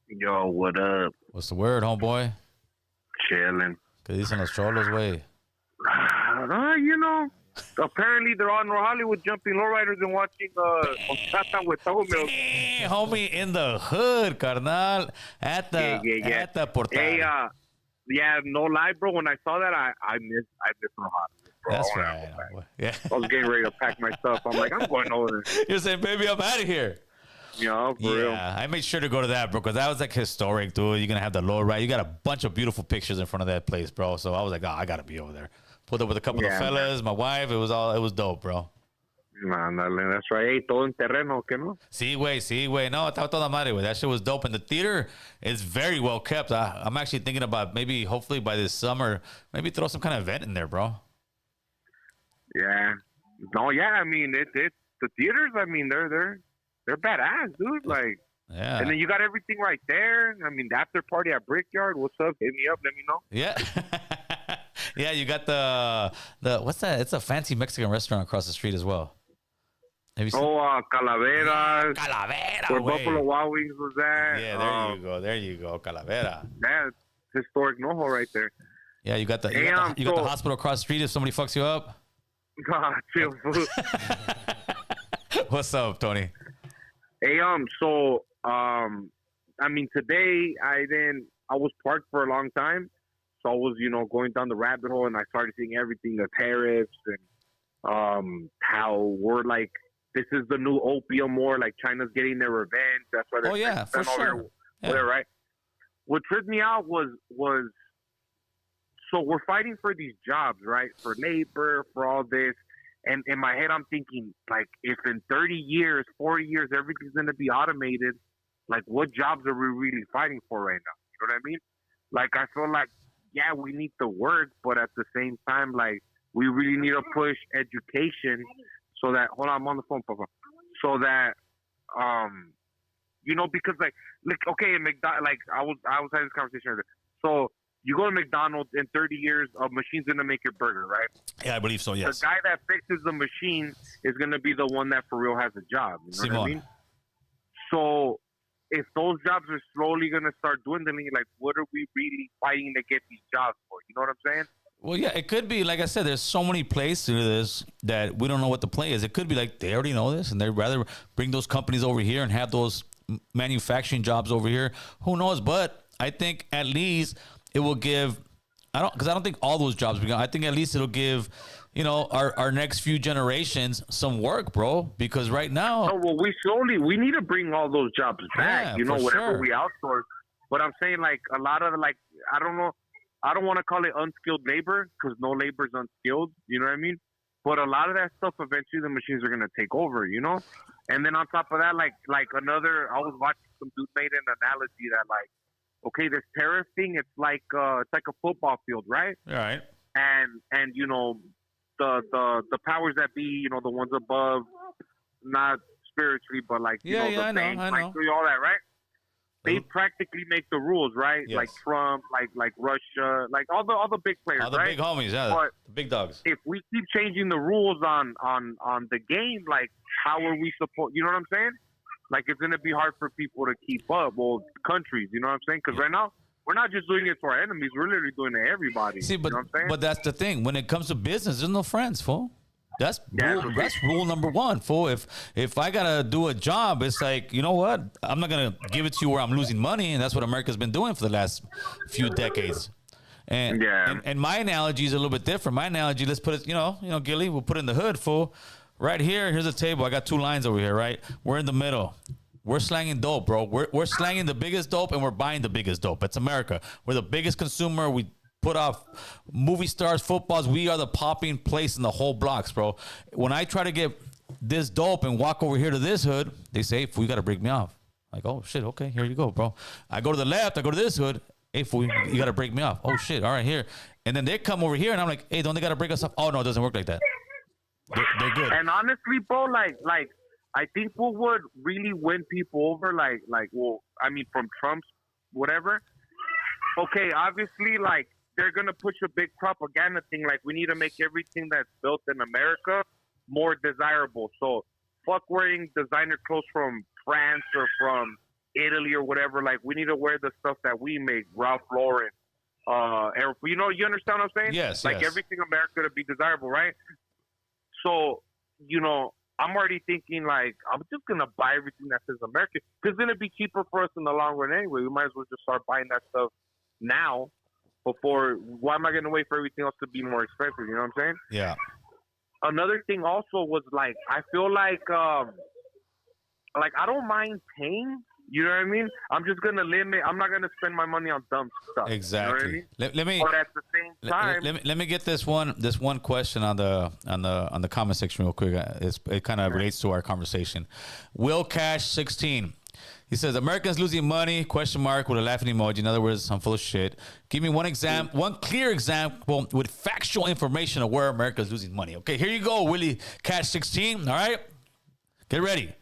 Yo, what up? What's the word, homeboy? Chilling. Que dicen los cholos, güey. Apparently they're on Hollywood jumping lowriders and watching Contrata with Tomil. Hey, homie, in the hood, carnal. At the portal. Hey, no lie, bro. When I saw that, I miss Hollywood, bro. That's right. Yeah. I was getting ready to pack my stuff. I'm like, I'm going over there. You're saying, baby, I'm out of here. For real. I made sure to go to that, bro, because that was like historic, dude. You're gonna have the low ride. You got a bunch of beautiful pictures in front of that place, bro. So I was like, I gotta be over there. Pulled up with a couple of fellas, my wife. It was dope, bro. That's right. Hey, todo en terreno, ¿qué no? Sí, güey. No, estaba toda madre, güey. That shit was dope. And the theater is very well kept. I'm actually thinking about hopefully by this summer, maybe throw some kind of event in there, bro. Yeah. No, yeah. I mean, it's the theaters. I mean, they're badass, dude. Like, yeah. And then you got everything right there. I mean, the after party at Brickyard. What's up? Hit me up. Let me know. Yeah. Yeah, you got the what's that? It's a fancy Mexican restaurant across the street as well. Have you seen? Calaveras. Calavera, Where way. Buffalo Wild Wings was at. Yeah, there you go. There you go. Calavera. That's historic NoHo right there. Yeah, you got the you got the hospital across the street if somebody fucks you up. Chill, fool. What's up, Tony? Hey, I mean, today I was parked for a long time. So I was, going down the rabbit hole and I started seeing everything, the tariffs and how we're like, this is the new opium war, like China's getting their revenge. That's why they're for sure. Whatever, right? What tripped me out was so we're fighting for these jobs, right? For labor, for all this. And in my head, I'm thinking, like, if in 30 years, 40 years, everything's going to be automated, like, what jobs are we really fighting for right now? You know what I mean? Like, I feel like, yeah, we need the work, but at the same time, like, we really need to push education so that, hold on, I'm on the phone, Papa. So that, because, like, okay, McDonald's, like, I was having this conversation earlier. So, you go to McDonald's in 30 years, a machine's going to make your burger, right? Yeah, I believe so, yes. The guy that fixes the machine is going to be the one that for real has a job. You know what I mean? So if those jobs are slowly going to start dwindling, like, what are we really fighting to get these jobs for? You know what I'm saying? Well, yeah, it could be, like I said, there's so many plays to this that we don't know what the play is. It could be like they already know this and they'd rather bring those companies over here and have those manufacturing jobs over here. Who knows? But I think at least it will give, because I don't think all those jobs, I think at least it'll give, our next few generations some work, bro. Because right now. Oh, well, we need to bring all those jobs back, whatever sure. we outsource. But I'm saying, like, a lot of, like, I don't know, I don't want to call it unskilled labor because no labor is unskilled, you know what I mean? But a lot of that stuff, eventually the machines are going to take over, And then on top of that, like I was watching some dude made an analogy that, like, okay, this tariff thing, it's like a football field, right? All right. And the powers that be, the ones above, not spiritually, but like the banks, I know. all that, right? They practically make the rules, right? Yes. Like Trump, like Russia, like all the big players, all the right? big homies, yeah, But the big dogs. if we keep changing the rules on the game, like, how are we supposed? You know what I'm saying? Like, it's going to be hard for people to keep up. Well, countries, you know what I'm saying? Because right now, we're not just doing it to our enemies. We're literally doing it to everybody. See, but, you know what I'm saying? but that's the thing. When it comes to business, there's no friends, fool. That's rule number one, fool. If I got to do a job, it's like, you know what? I'm not going to give it to you where I'm losing money. And that's what America's been doing for the last few decades. And, and my analogy is a little bit different. My analogy, let's put it, Gilly, we'll put it in the hood, fool. Right here, here's a table. I got two lines over here, right? We're in the middle. We're slanging dope, bro. We're slanging the biggest dope and we're buying the biggest dope. It's America. We're the biggest consumer. We put off movie stars, footballs. We are the popping place in the whole blocks, bro. When I try to get this dope and walk over here to this hood, they say, hey, fool, you got to break me off. Like, oh, shit, okay, here you go, bro. I go to the left, I go to this hood. Hey, fool, you got to break me off. Oh, shit, all right, here. And then they come over here and I'm like, hey, don't they got to break us off? Oh, no, it doesn't work like that. They're good. And honestly, bro, like I think what would really win people over, from Trump's whatever. Okay, obviously, like, they're gonna push a big propaganda thing. Like, we need to make everything that's built in America more desirable. So, fuck wearing designer clothes from France or from Italy or whatever. Like, we need to wear the stuff that we make, Ralph Lauren. And, you understand what I'm saying? Yes. Like, everything America to be desirable, right? So, I'm already thinking, like, I'm just going to buy everything that says American. Because it's going to be cheaper for us in the long run anyway. We might as well just start buying that stuff now before. Why am I going to wait for everything else to be more expensive? You know what I'm saying? Yeah. Another thing also was, like, I feel like I don't mind paying. You know what I mean? I'm just gonna limit. I'm not gonna spend my money on dumb stuff. Exactly. You know what I mean? But at the same time, let me get this one question on the comment section real quick. It kind of relates to our conversation. Will Cash 16. He says Americans losing money ? With a laughing emoji. In other words, I'm full of shit. Give me one clear example with factual information of where America's losing money. Okay, here you go, Willie Cash 16. All right, get ready.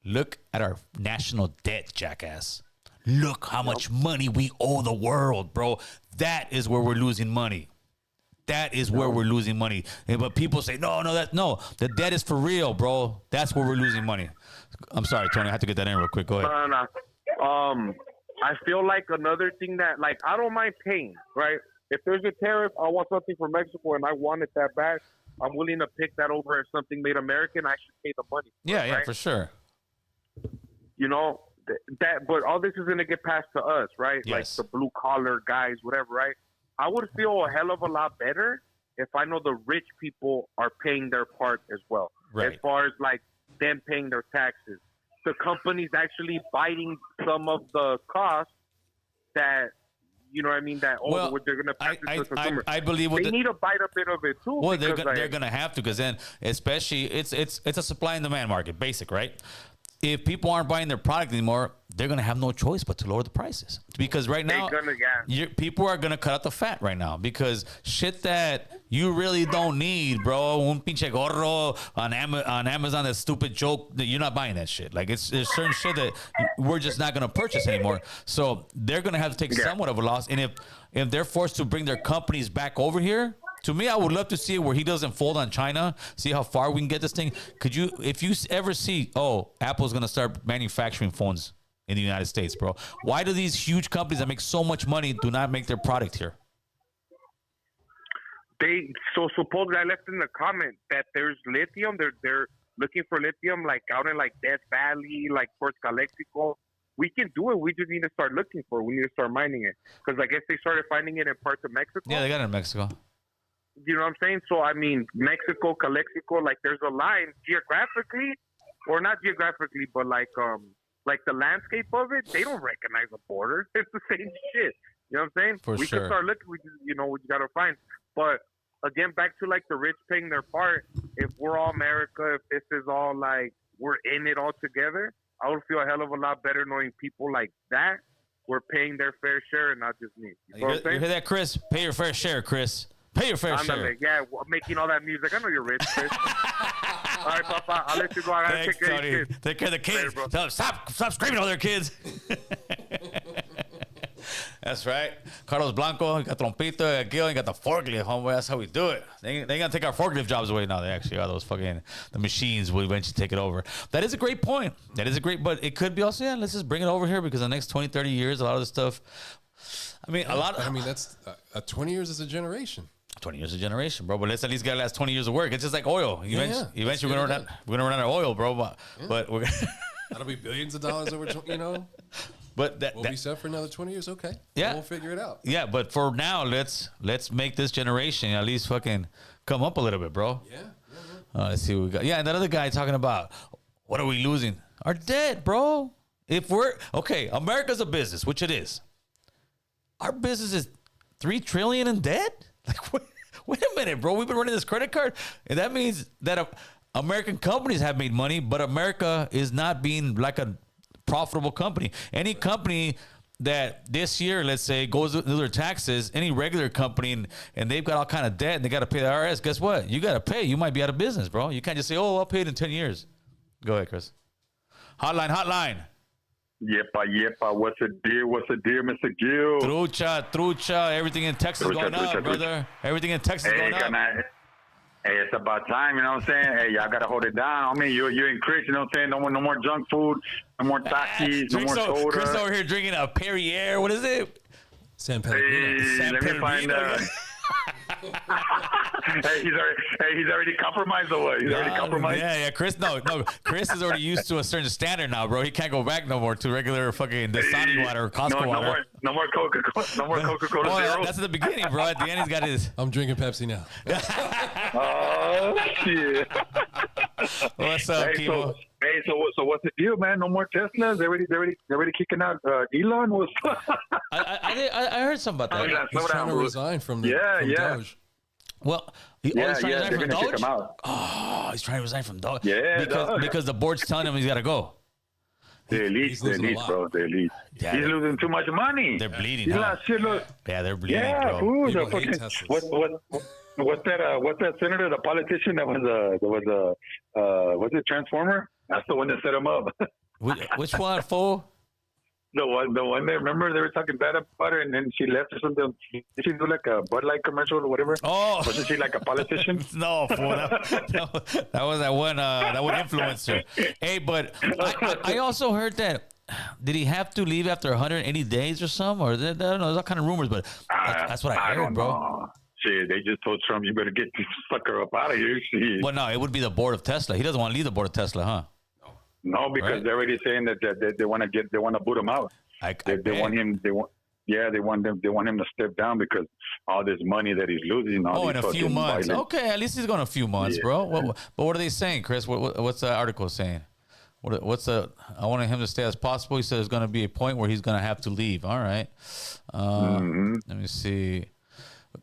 Look at our national debt, jackass. Look how much money we owe the world, bro. That is where we're losing money. that is where we're losing money. But people say, no, the debt is for real, bro. That's where we're losing money. I'm sorry, Tony. I have to get that in real quick. Go ahead. No. I feel like another thing that, like, I don't mind paying, right? If there's a tariff, I want something from Mexico and I want it that bad, I'm willing to pick that over if something made American. I should pay the money. Yeah, right? for sure. You know, but all this is going to get passed to us, right? Yes. Like the blue collar guys, whatever, right? I would feel a hell of a lot better if I know the rich people are paying their part as well. Right. As far as like them paying their taxes. The companies actually biting some of the costs that, you know what I mean, that they're going to pass it to the consumer. I believe they need to bite a bit of it too. Well, they're going to have to, because then, especially, it's a supply and demand market, basic, right? If people aren't buying their product anymore, they're going to have no choice but to lower the prices. Because right now, people are going to cut out the fat right now, because shit that you really don't need, bro. Un pinche gorro on Amazon, that stupid joke, that you're not buying that shit. Like, there's certain shit that we're just not going to purchase anymore. So they're going to have to take somewhat of a loss. And if they're forced to bring their companies back over here, to me, I would love to see it where he doesn't fold on China. See how far we can get this thing. If you ever see, Apple's going to start manufacturing phones in the United States, bro. Why do these huge companies that make so much money do not make their product here? Supposedly, I left in the comment that there's lithium. They're looking for lithium, like out in like Death Valley, like towards Calexico. We can do it. We just need to start looking for it. We need to start mining it, because I guess they started finding it in parts of Mexico. Yeah, they got it in Mexico. You know what I'm saying? So, I mean, Mexico, Calexico, like there's a line geographically, or not geographically, but like the landscape of it, they don't recognize a border. It's the same shit. You know what I'm saying? We can start looking. We just got to find. But again, back to like the rich paying their part. If we're all America, if this is all like we're in it all together, I would feel a hell of a lot better knowing people like that were paying their fair share and not just me. You know what I'm saying? You hear that, Chris? Pay your fair share, Chris. Pay your fair share. Yeah, making all that music. I know you're rich, Chris. All right, Papa. I'll let you go. I gotta take care of your kids. Take care of the kids. Later, Tell them, stop screaming over their kids. That's right. Carlos Blanco, you got Trompito, Gil, you got the forklift, homeboy. That's how we do it. They ain't gonna take our forklift jobs away now. They actually are. Those fucking, the machines will eventually take it over. That is a great point. But it could be also, let's just bring it over here, because the next 20, 30 years, a lot of this stuff, that's 20 years is a generation. 20 years a generation, bro. But let's at least get the last 20 years of work. It's just like oil. Eventually we're gonna run out of oil, bro. But we're that'll be billions of dollars over, But we'll be set for another 20 years. Okay. Yeah. We'll figure it out. Yeah, but for now, let's make this generation at least fucking come up a little bit, bro. Yeah. Let's see what we got. Yeah, and that other guy talking about, what are we losing? Our debt, bro. If we're America's a business, which it is. Our business is $3 trillion in debt. Like, wait a minute, bro. We've been running this credit card, and that means that American companies have made money, but America is not being like a profitable company. Any company that this year, let's say, goes to their taxes, any regular company, and they've got all kind of debt, and they got to pay the IRS. Guess what? You got to pay. You might be out of business, bro. You can't just say, I'll pay it in 10 years. Go ahead, Chris. Hotline. Yepa. What's a deal, Mr. Gil? Trucha. Everything in Texas going up, brother. Everything in Texas going up. Hey, it's about time, you know what I'm saying? Hey, y'all gotta hold it down. I mean, you're in Chris, you know what I'm saying? No more junk food, no more Takis, no more soda. Chris over here drinking a Perrier. What is it? San Pellegrino. Hey, let me find Hey, he's already compromised or what? He's already compromised? Yeah. Chris is already used to a certain standard now, bro. He can't go back no more to regular fucking Dasani water or Costco water. No more Coca-Cola. No more Coca-Cola Zero. That's at the beginning, bro. At the end, he's got his. I'm drinking Pepsi now. Oh, shit. What's up, Kibo? So what's the deal, man? No more Teslas. They're already kicking out Elon. I heard something about that. He's trying to resign from Doge. Well, he's trying to resign from Doge? Kick him out. Oh, he's trying to resign from Doge. Yeah, because the board's telling him he's got to go. The elite, bro. The elite. Yeah, he's losing too much money. They're bleeding. Yeah, they're bleeding, yeah, bro. What's that senator, the politician that was a Transformer? That's the one that set him up. Which one, fool? The one that remember they were talking bad about her, and then she left or something. Did she do like a Bud Light commercial or whatever? Oh, Wasn't she like a politician? no, fool, that was that one influencer. Hey, but I also heard that. Did he have to leave after 180 days or something? Or I don't know. There's all kind of rumors, but that's what I heard, bro. Know. Shit, they just told Trump, you better get this sucker up out of here. Shit. Well, no, it would be the board of Tesla. He doesn't want to leave the board of Tesla, huh? No, because Right. they're already saying that they want to boot him out. They want him. They want him to step down because all this money that he's losing. All in these a few fucking months. violent- Okay, at least he's going a few months, Yeah. bro. But what are they saying, Chris? What's the article saying? I wanted him to stay as possible. He said there's going to be a point where he's going to have to leave. All right. Let me see.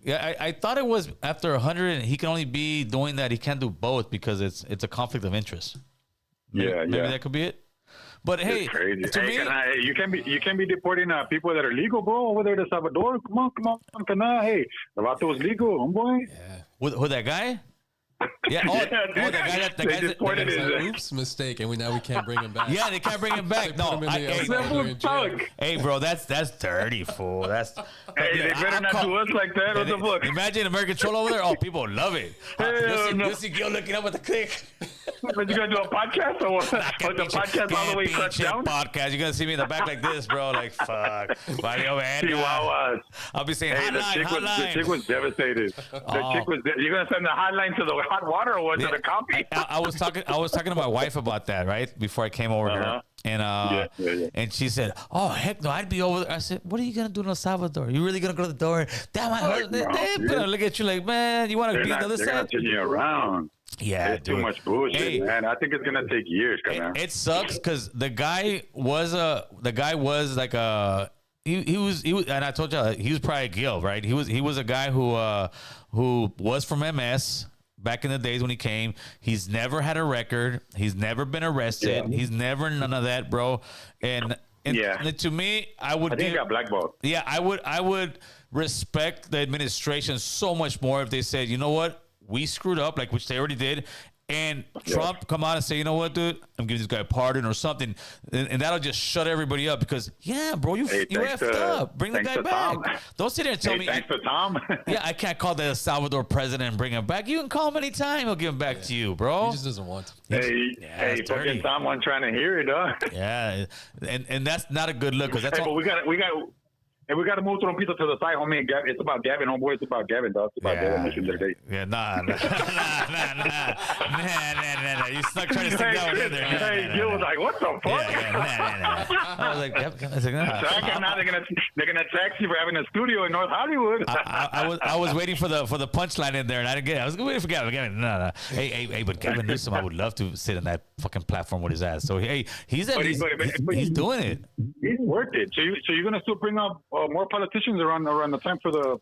Yeah, I thought it was after 100. He can only be doing that. He can't do both because it's a conflict of interest. Maybe that could be it. But hey, It's crazy. to me, You can't be deporting people that are legal, bro, over there to Salvador. Come on, hey, the vato was legal, homeboy. who that guy? Yeah, dude. that They guy. deported It's his- like, oops, mistake, and now we can't bring him back. Yeah, they can't bring him back. Put No, him in the hey, Salvadorian jail. Fuck. hey, bro, that's dirty, fool. That's Hey, they better not do us like that. What the fuck? Imagine American troll over there. Oh, people love it. Hell no. You'll see Gil looking up at the click. But you gonna do a podcast or what? Or the podcast all the way crushed down? Podcast. You're gonna see me in the back like this, bro. Like fuck. Mario, man. Chihuahuas. I'll be saying Hey, the hotline. chick was devastated. The chick was. You're gonna send the hotline to the hot water or what? To the coffee? I was talking to my wife about that right before I came over here, and Yeah. and she said, "Oh heck no, I'd be over there." I said, "What are you gonna do in El Salvador? You really gonna go to the door? Damn, they gonna look at you like, man, you want to be on the other They're gonna side?" turn you around. Yeah, It's too dude. much bullshit, Hey, man. I think it's gonna take years, man. It sucks because the guy was like a he was and I told you he was probably Gil, right? He was a guy who was from MS back in the days when he came. He's never had a record. He's never been arrested. Yeah. He's never none of that, bro. And to me, I would I think he got blackballed. yeah, I would respect the administration so much more if they said, you know what, we screwed up, like which they already did, and Trump come out and say, you know what, dude, I'm giving this guy a pardon or something, and that'll just shut everybody up because bro, you thanks effed to- up. Bring the thanks guy to back. Tom. Don't sit there and tell me. Thanks to Tom. Yeah, I can't call the El Salvador president and bring him back. You can call him anytime. He'll give him back to you, bro. He just doesn't want to. Hey, it's dirty. fucking Tom wasn't trying to hear it, dog. Yeah, and that's not a good look because that's Hey, but all. we got to move Trompito to the side, homie. It's about Gavin, homeboy. It's about Gavin, dog. It's about Gavin. Mission today. Yeah, nah. You stuck trying to stick that one in there. Hey, Gil was like, "What the fuck?" I was like, nah. So now they're gonna tax you for having a studio in North Hollywood. I was waiting for the punchline in there, and I didn't get it. I was waiting for Gavin. No. Hey, but Gavin Newsom, I would love to sit on that fucking platform with his ass. So hey, he's he's doing it. He's worth it. So you're gonna still bring up more politicians around the time for the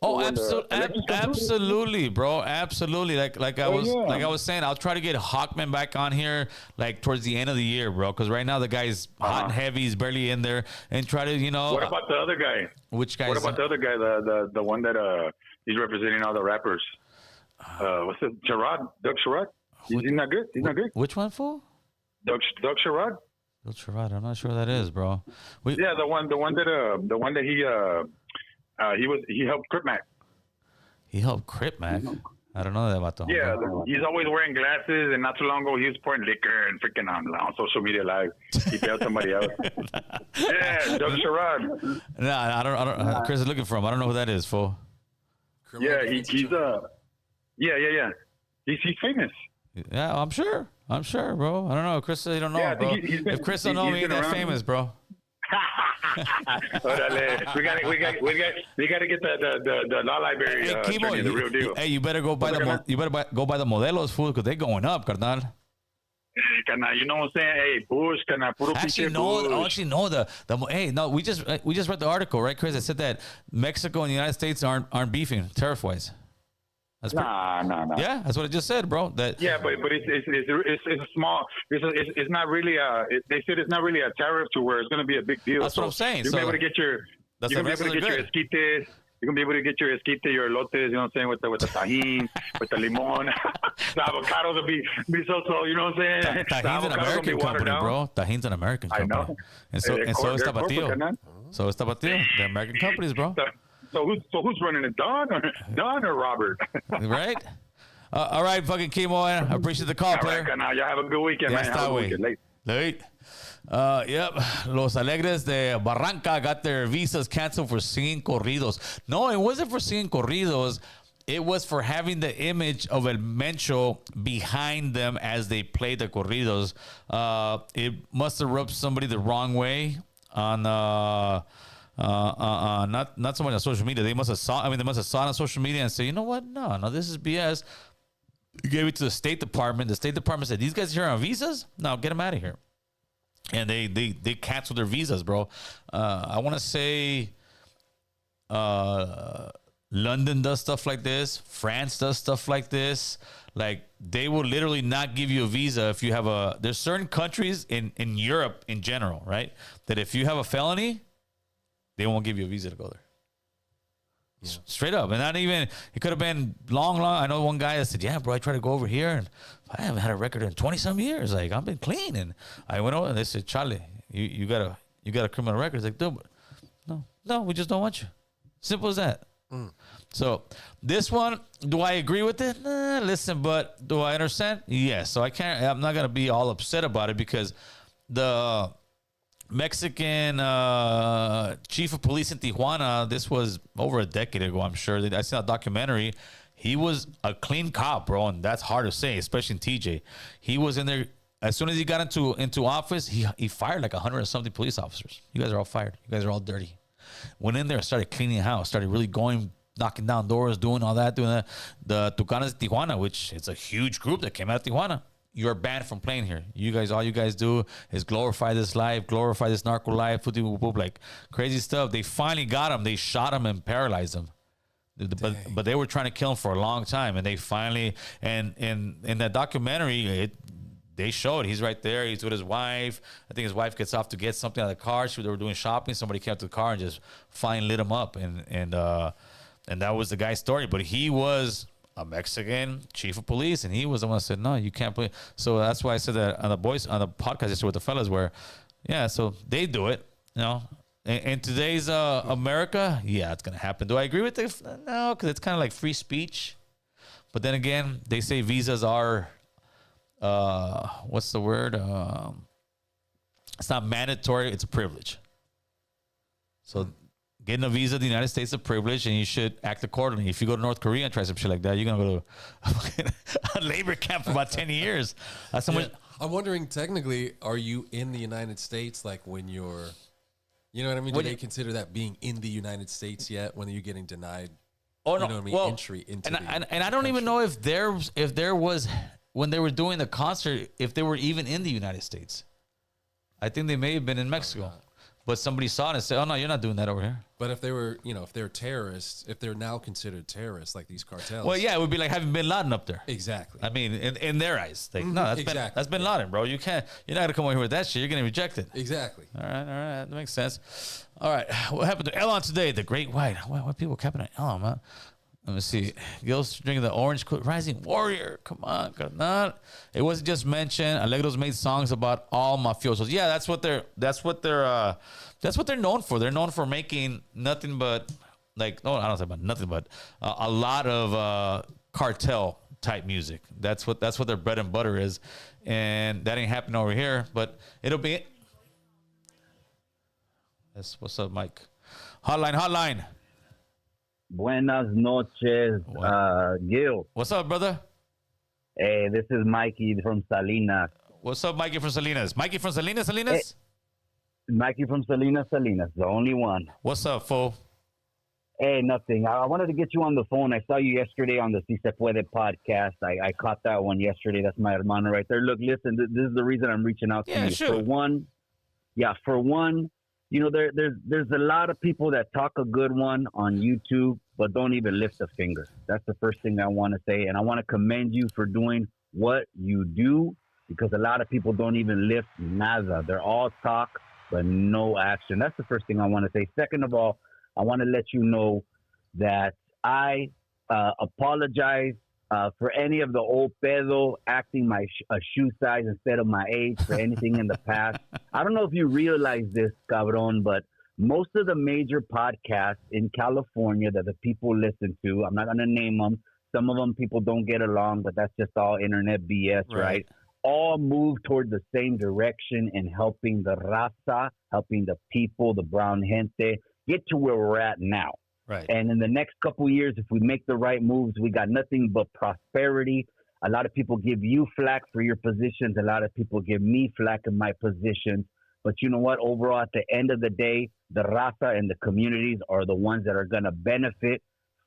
absolutely, bro, absolutely. Like I was saying, I'll try to get Hawkman back on here like towards the end of the year, bro, because right now the guy's hot and heavy, he's barely in there, and try to What about the other guy? which guy? What about the other guy? The one that he's representing all the rappers. What's it? Doug Sherrod. He's not good. He's not good. Which one, fool? Doug Sherrod. Bill Sherrod. I'm not sure who that is, bro. Yeah, the one that he helped Crip Mac. He helped Crip Mac. I don't know that about the. Yeah, he's always wearing glasses, and not too long ago he was pouring liquor and freaking on social media live. He failed somebody else. Yeah, Doug Sherrod. No, I don't. Chris is looking for him. I don't know who that is, fool. Yeah, he's yeah. He's famous. Yeah, I'm sure, bro. I don't know. Chris said he don't know, Yeah, I bro. think he's been- If Chris don't know, he's he ain't been that around. famous, bro. Orale. We gotta get the law library. Hey, Kimo, attorney, the real deal. hey, you better go buy go buy the modelos, fool, because they're going up, carnal. Kana, you know what I'm saying? Hey, Bush, kana, puro Actually, pinche no. Bush. Actually, no. Hey, no. We just read the article, right, Chris? That said that Mexico and the United States aren't beefing tariff wise. That's Nah. yeah, that's what it just said, bro. That Yeah, but it's a small. It's not really they said it's not really a tariff to where it's going to be a big deal. That's what I'm saying. You're So able to get your. that's You're the gonna be able to rest get of your the esquites. You're gonna be able to get your esquite, your elotes, you know what I'm saying, with the tajin, with the limon. The avocados will be so, you know what I'm saying? Tajin's an American company, bro. Tajin's an American company. I know. And so is they're corporate, Tapatío. carnal. So is Tapatío. They're American companies, bro. So who's running it, Don or Robert? Right? All right, fucking Kimo. I appreciate the call, All player. right, carnal, y'all have a good weekend, Ya man. está, Have a good güey. weekend. Late. Late. Yep. Los Alegres de Barranca got their visas canceled for singing corridos. No, it wasn't for singing corridos. It was for having the image of El Mencho behind them as they played the corridos. It must have rubbed somebody the wrong way on not so much on social media. They must have saw it on social media and say, you know what? No, this is BS. Gave it to the State Department. The State Department said, these guys here on visas? No, get them out of here. And they canceled their visas, bro. I want to say London does stuff like this. France does stuff like this. Like, they will literally not give you a visa if you have there's certain countries in Europe in general, right? That if you have a felony, they won't give you a visa to go there. Yeah. Straight up. And not even, it could have been long. I know one guy that said, yeah, bro, I tried to go over here and I haven't had a record in 20 some years. Like, I've been clean. And I went over and they said, Charlie, you got a criminal record. It's like, dude, no, we just don't want you. Simple as that. So this one, do I agree with it? Listen, but do I understand? Yes. So I'm not going to be all upset about it because the Mexican chief of police in Tijuana, this was over a decade ago, I'm sure. I saw a documentary. He was a clean cop, bro, and that's hard to say, especially in TJ. He was in there. As soon as he got into office, he fired like 100 and something police officers. You guys are all fired. You guys are all dirty. Went in there, started cleaning the house, started really going, knocking down doors, doing all that, doing that. The Tucanes de Tijuana, which is a huge group that came out of Tijuana. You're banned from playing here. All you guys do is glorify this life, glorify this narco life, like crazy stuff. They finally got him. They shot him and paralyzed him. But they were trying to kill him for a long time, and they finally, and in that documentary, they showed he's right there. He's with his wife. I think his wife gets off to get something out of the car. They were doing shopping. Somebody came up to the car and just finally lit him up, and that was the guy's story. But he was a Mexican chief of police, and he was the one that said, no, you can't play. So that's why I said that on the podcast yesterday with the fellas, where, yeah, so they do it, you know. In today's America, yeah, it's gonna happen. Do I agree with it? No, because it's kind of like free speech. But then again, they say visas are, what's the word? It's not mandatory. It's a privilege. So getting a visa in the United States is a privilege, and you should act accordingly. If you go to North Korea and try some shit like that, you're going to go to a labor camp for about 10 years. That's someone. Yeah. I'm wondering, technically, are you in the United States, like when you're, you know what I mean? Do they consider that being in the United States yet when you're getting denied, oh, no. You know what I mean? Well, entry into and I don't even know if there was, when they were doing the concert, if they were even in the United States. I think they may have been in Mexico. But somebody saw it and said, oh, no, you're not doing that over here. But if they were, if they're terrorists, if they're now considered terrorists, like these cartels. Well, yeah, it would be like having Bin Laden up there. Exactly. I mean, in their eyes. Like, no, that's Bin Laden, bro. You're not going to come over here with that shit. You're going to reject it. Exactly. All right. That makes sense. All right. What happened to Elon today? The Great White. Why people capping on Elon, man? Let me see. Gil's drinking the orange Rising Warrior. Come on, not. It wasn't just mentioned. Alegros made songs about all mafiosos. Yeah, that's what they're known for. They're known for making nothing but I don't say about nothing but a lot of cartel type music. That's what their bread and butter is, and that ain't happening over here. But it'll be. What's up, Mike? Hotline. Buenas noches, Gil. What's up, brother? Hey, this is Mikey from Salinas. What's up, Mikey from Salinas? Mikey from Salinas? Hey, Mikey from Salinas, the only one. What's up, fool? Hey, nothing. I wanted to get you on the phone. I saw you yesterday on the Si Se Puede podcast. I caught that one yesterday. That's my hermano right there. Look, listen, this is the reason I'm reaching out to you. Sure. For one, there's a lot of people that talk a good one on YouTube, but don't even lift a finger. That's the first thing I want to say. And I want to commend you for doing what you do, because a lot of people don't even lift nada. They're all talk, but no action. That's the first thing I want to say. Second of all, I want to let you know that I apologize for any of the old pedo acting my shoe size instead of my age for anything in the past. I don't know if you realize this, cabron, but most of the major podcasts in California that the people listen to, I'm not going to name them. Some of them people don't get along, but that's just all internet BS, right? All move toward the same direction in helping the raza, helping the people, the brown gente, get to where we're at now. Right. And in the next couple of years, if we make the right moves, we got nothing but prosperity. A lot of people give you flack for your positions. A lot of people give me flack in my positions. But you know what? Overall, at the end of the day, the raza and the communities are the ones that are going to benefit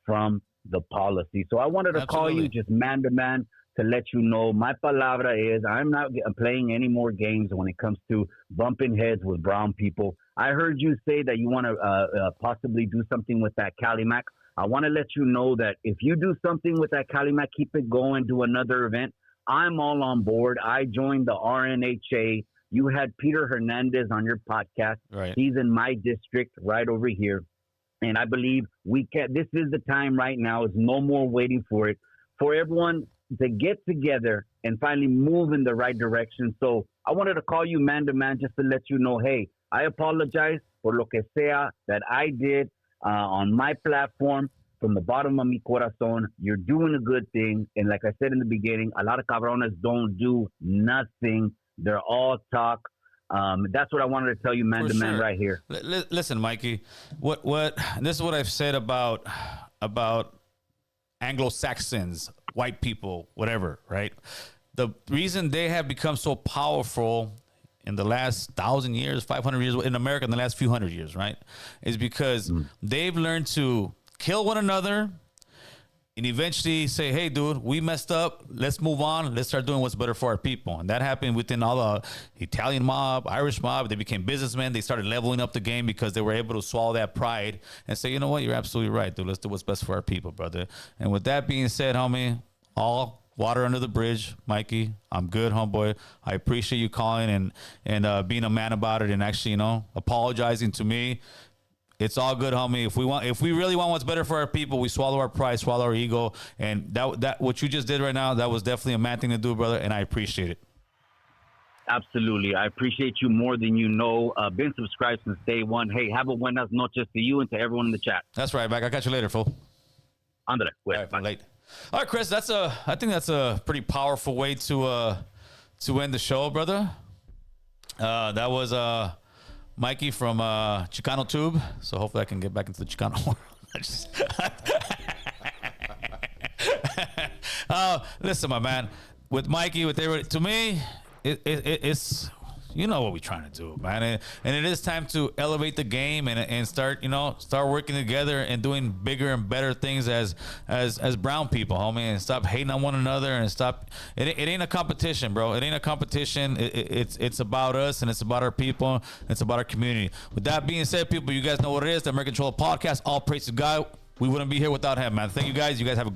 from the policy. So I wanted to call you just man to man to let you know my palabra is I'm not playing any more games when it comes to bumping heads with brown people. I heard you say that you want to possibly do something with that Calimac. I want to let you know that if you do something with that Calimac, keep it going, do another event. I'm all on board. I joined the RNHA. You had Peter Hernandez on your podcast. Right. He's in my district right over here. And I believe this is the time right now. It's no more waiting for it, for everyone to get together and finally move in the right direction. So I wanted to call you man to man just to let you know, hey, I apologize for lo que sea that I did on my platform from the bottom of mi corazón. You're doing a good thing. And like I said in the beginning, a lot of cabrones don't do nothing. They're all talk. That's what I wanted to tell you, man to man, right here. Listen, Mikey, what this is what I've said about Anglo-Saxons, white people, whatever, right? The reason they have become so powerful in the last 1,000 years, 500 years in America, in the last few hundred years, right, is because they've learned to kill one another and eventually say, hey, dude, we messed up. Let's move on. Let's start doing what's better for our people. And that happened within all the Italian mob, Irish mob. They became businessmen. They started leveling up the game because they were able to swallow that pride and say, you know what? You're absolutely right, dude. Let's do what's best for our people, brother. And with that being said, homie, all water under the bridge, Mikey. I'm good, homeboy. I appreciate you calling and being a man about it and actually, apologizing to me. It's all good, homie. If we really want what's better for our people, we swallow our pride, swallow our ego, and that what you just did right now, that was definitely a man thing to do, brother, and I appreciate it. Absolutely. I appreciate you more than you know. Been subscribed since day one. Hey, have a buenas noches to you and to everyone in the chat. That's right, back. I'll catch you later, fool. Andale. All right, late. All right, Chris, I think that's a pretty powerful way to end the show, brother. That was Mikey from Chicano Tube. So hopefully I can get back into the Chicano world. Listen, my man, with Mikey, to me, it's you know what we're trying to do, man, and it is time to elevate the game and start working together and doing bigger and better things as brown people, homie, and stop hating on one another and stop. It ain't a competition, bro. It ain't a competition. It's about us and it's about our people. It's about our community. With that being said, people, you guys know what it is. The American Control Podcast. All praise to God. We wouldn't be here without him, man. Thank you guys. You guys have a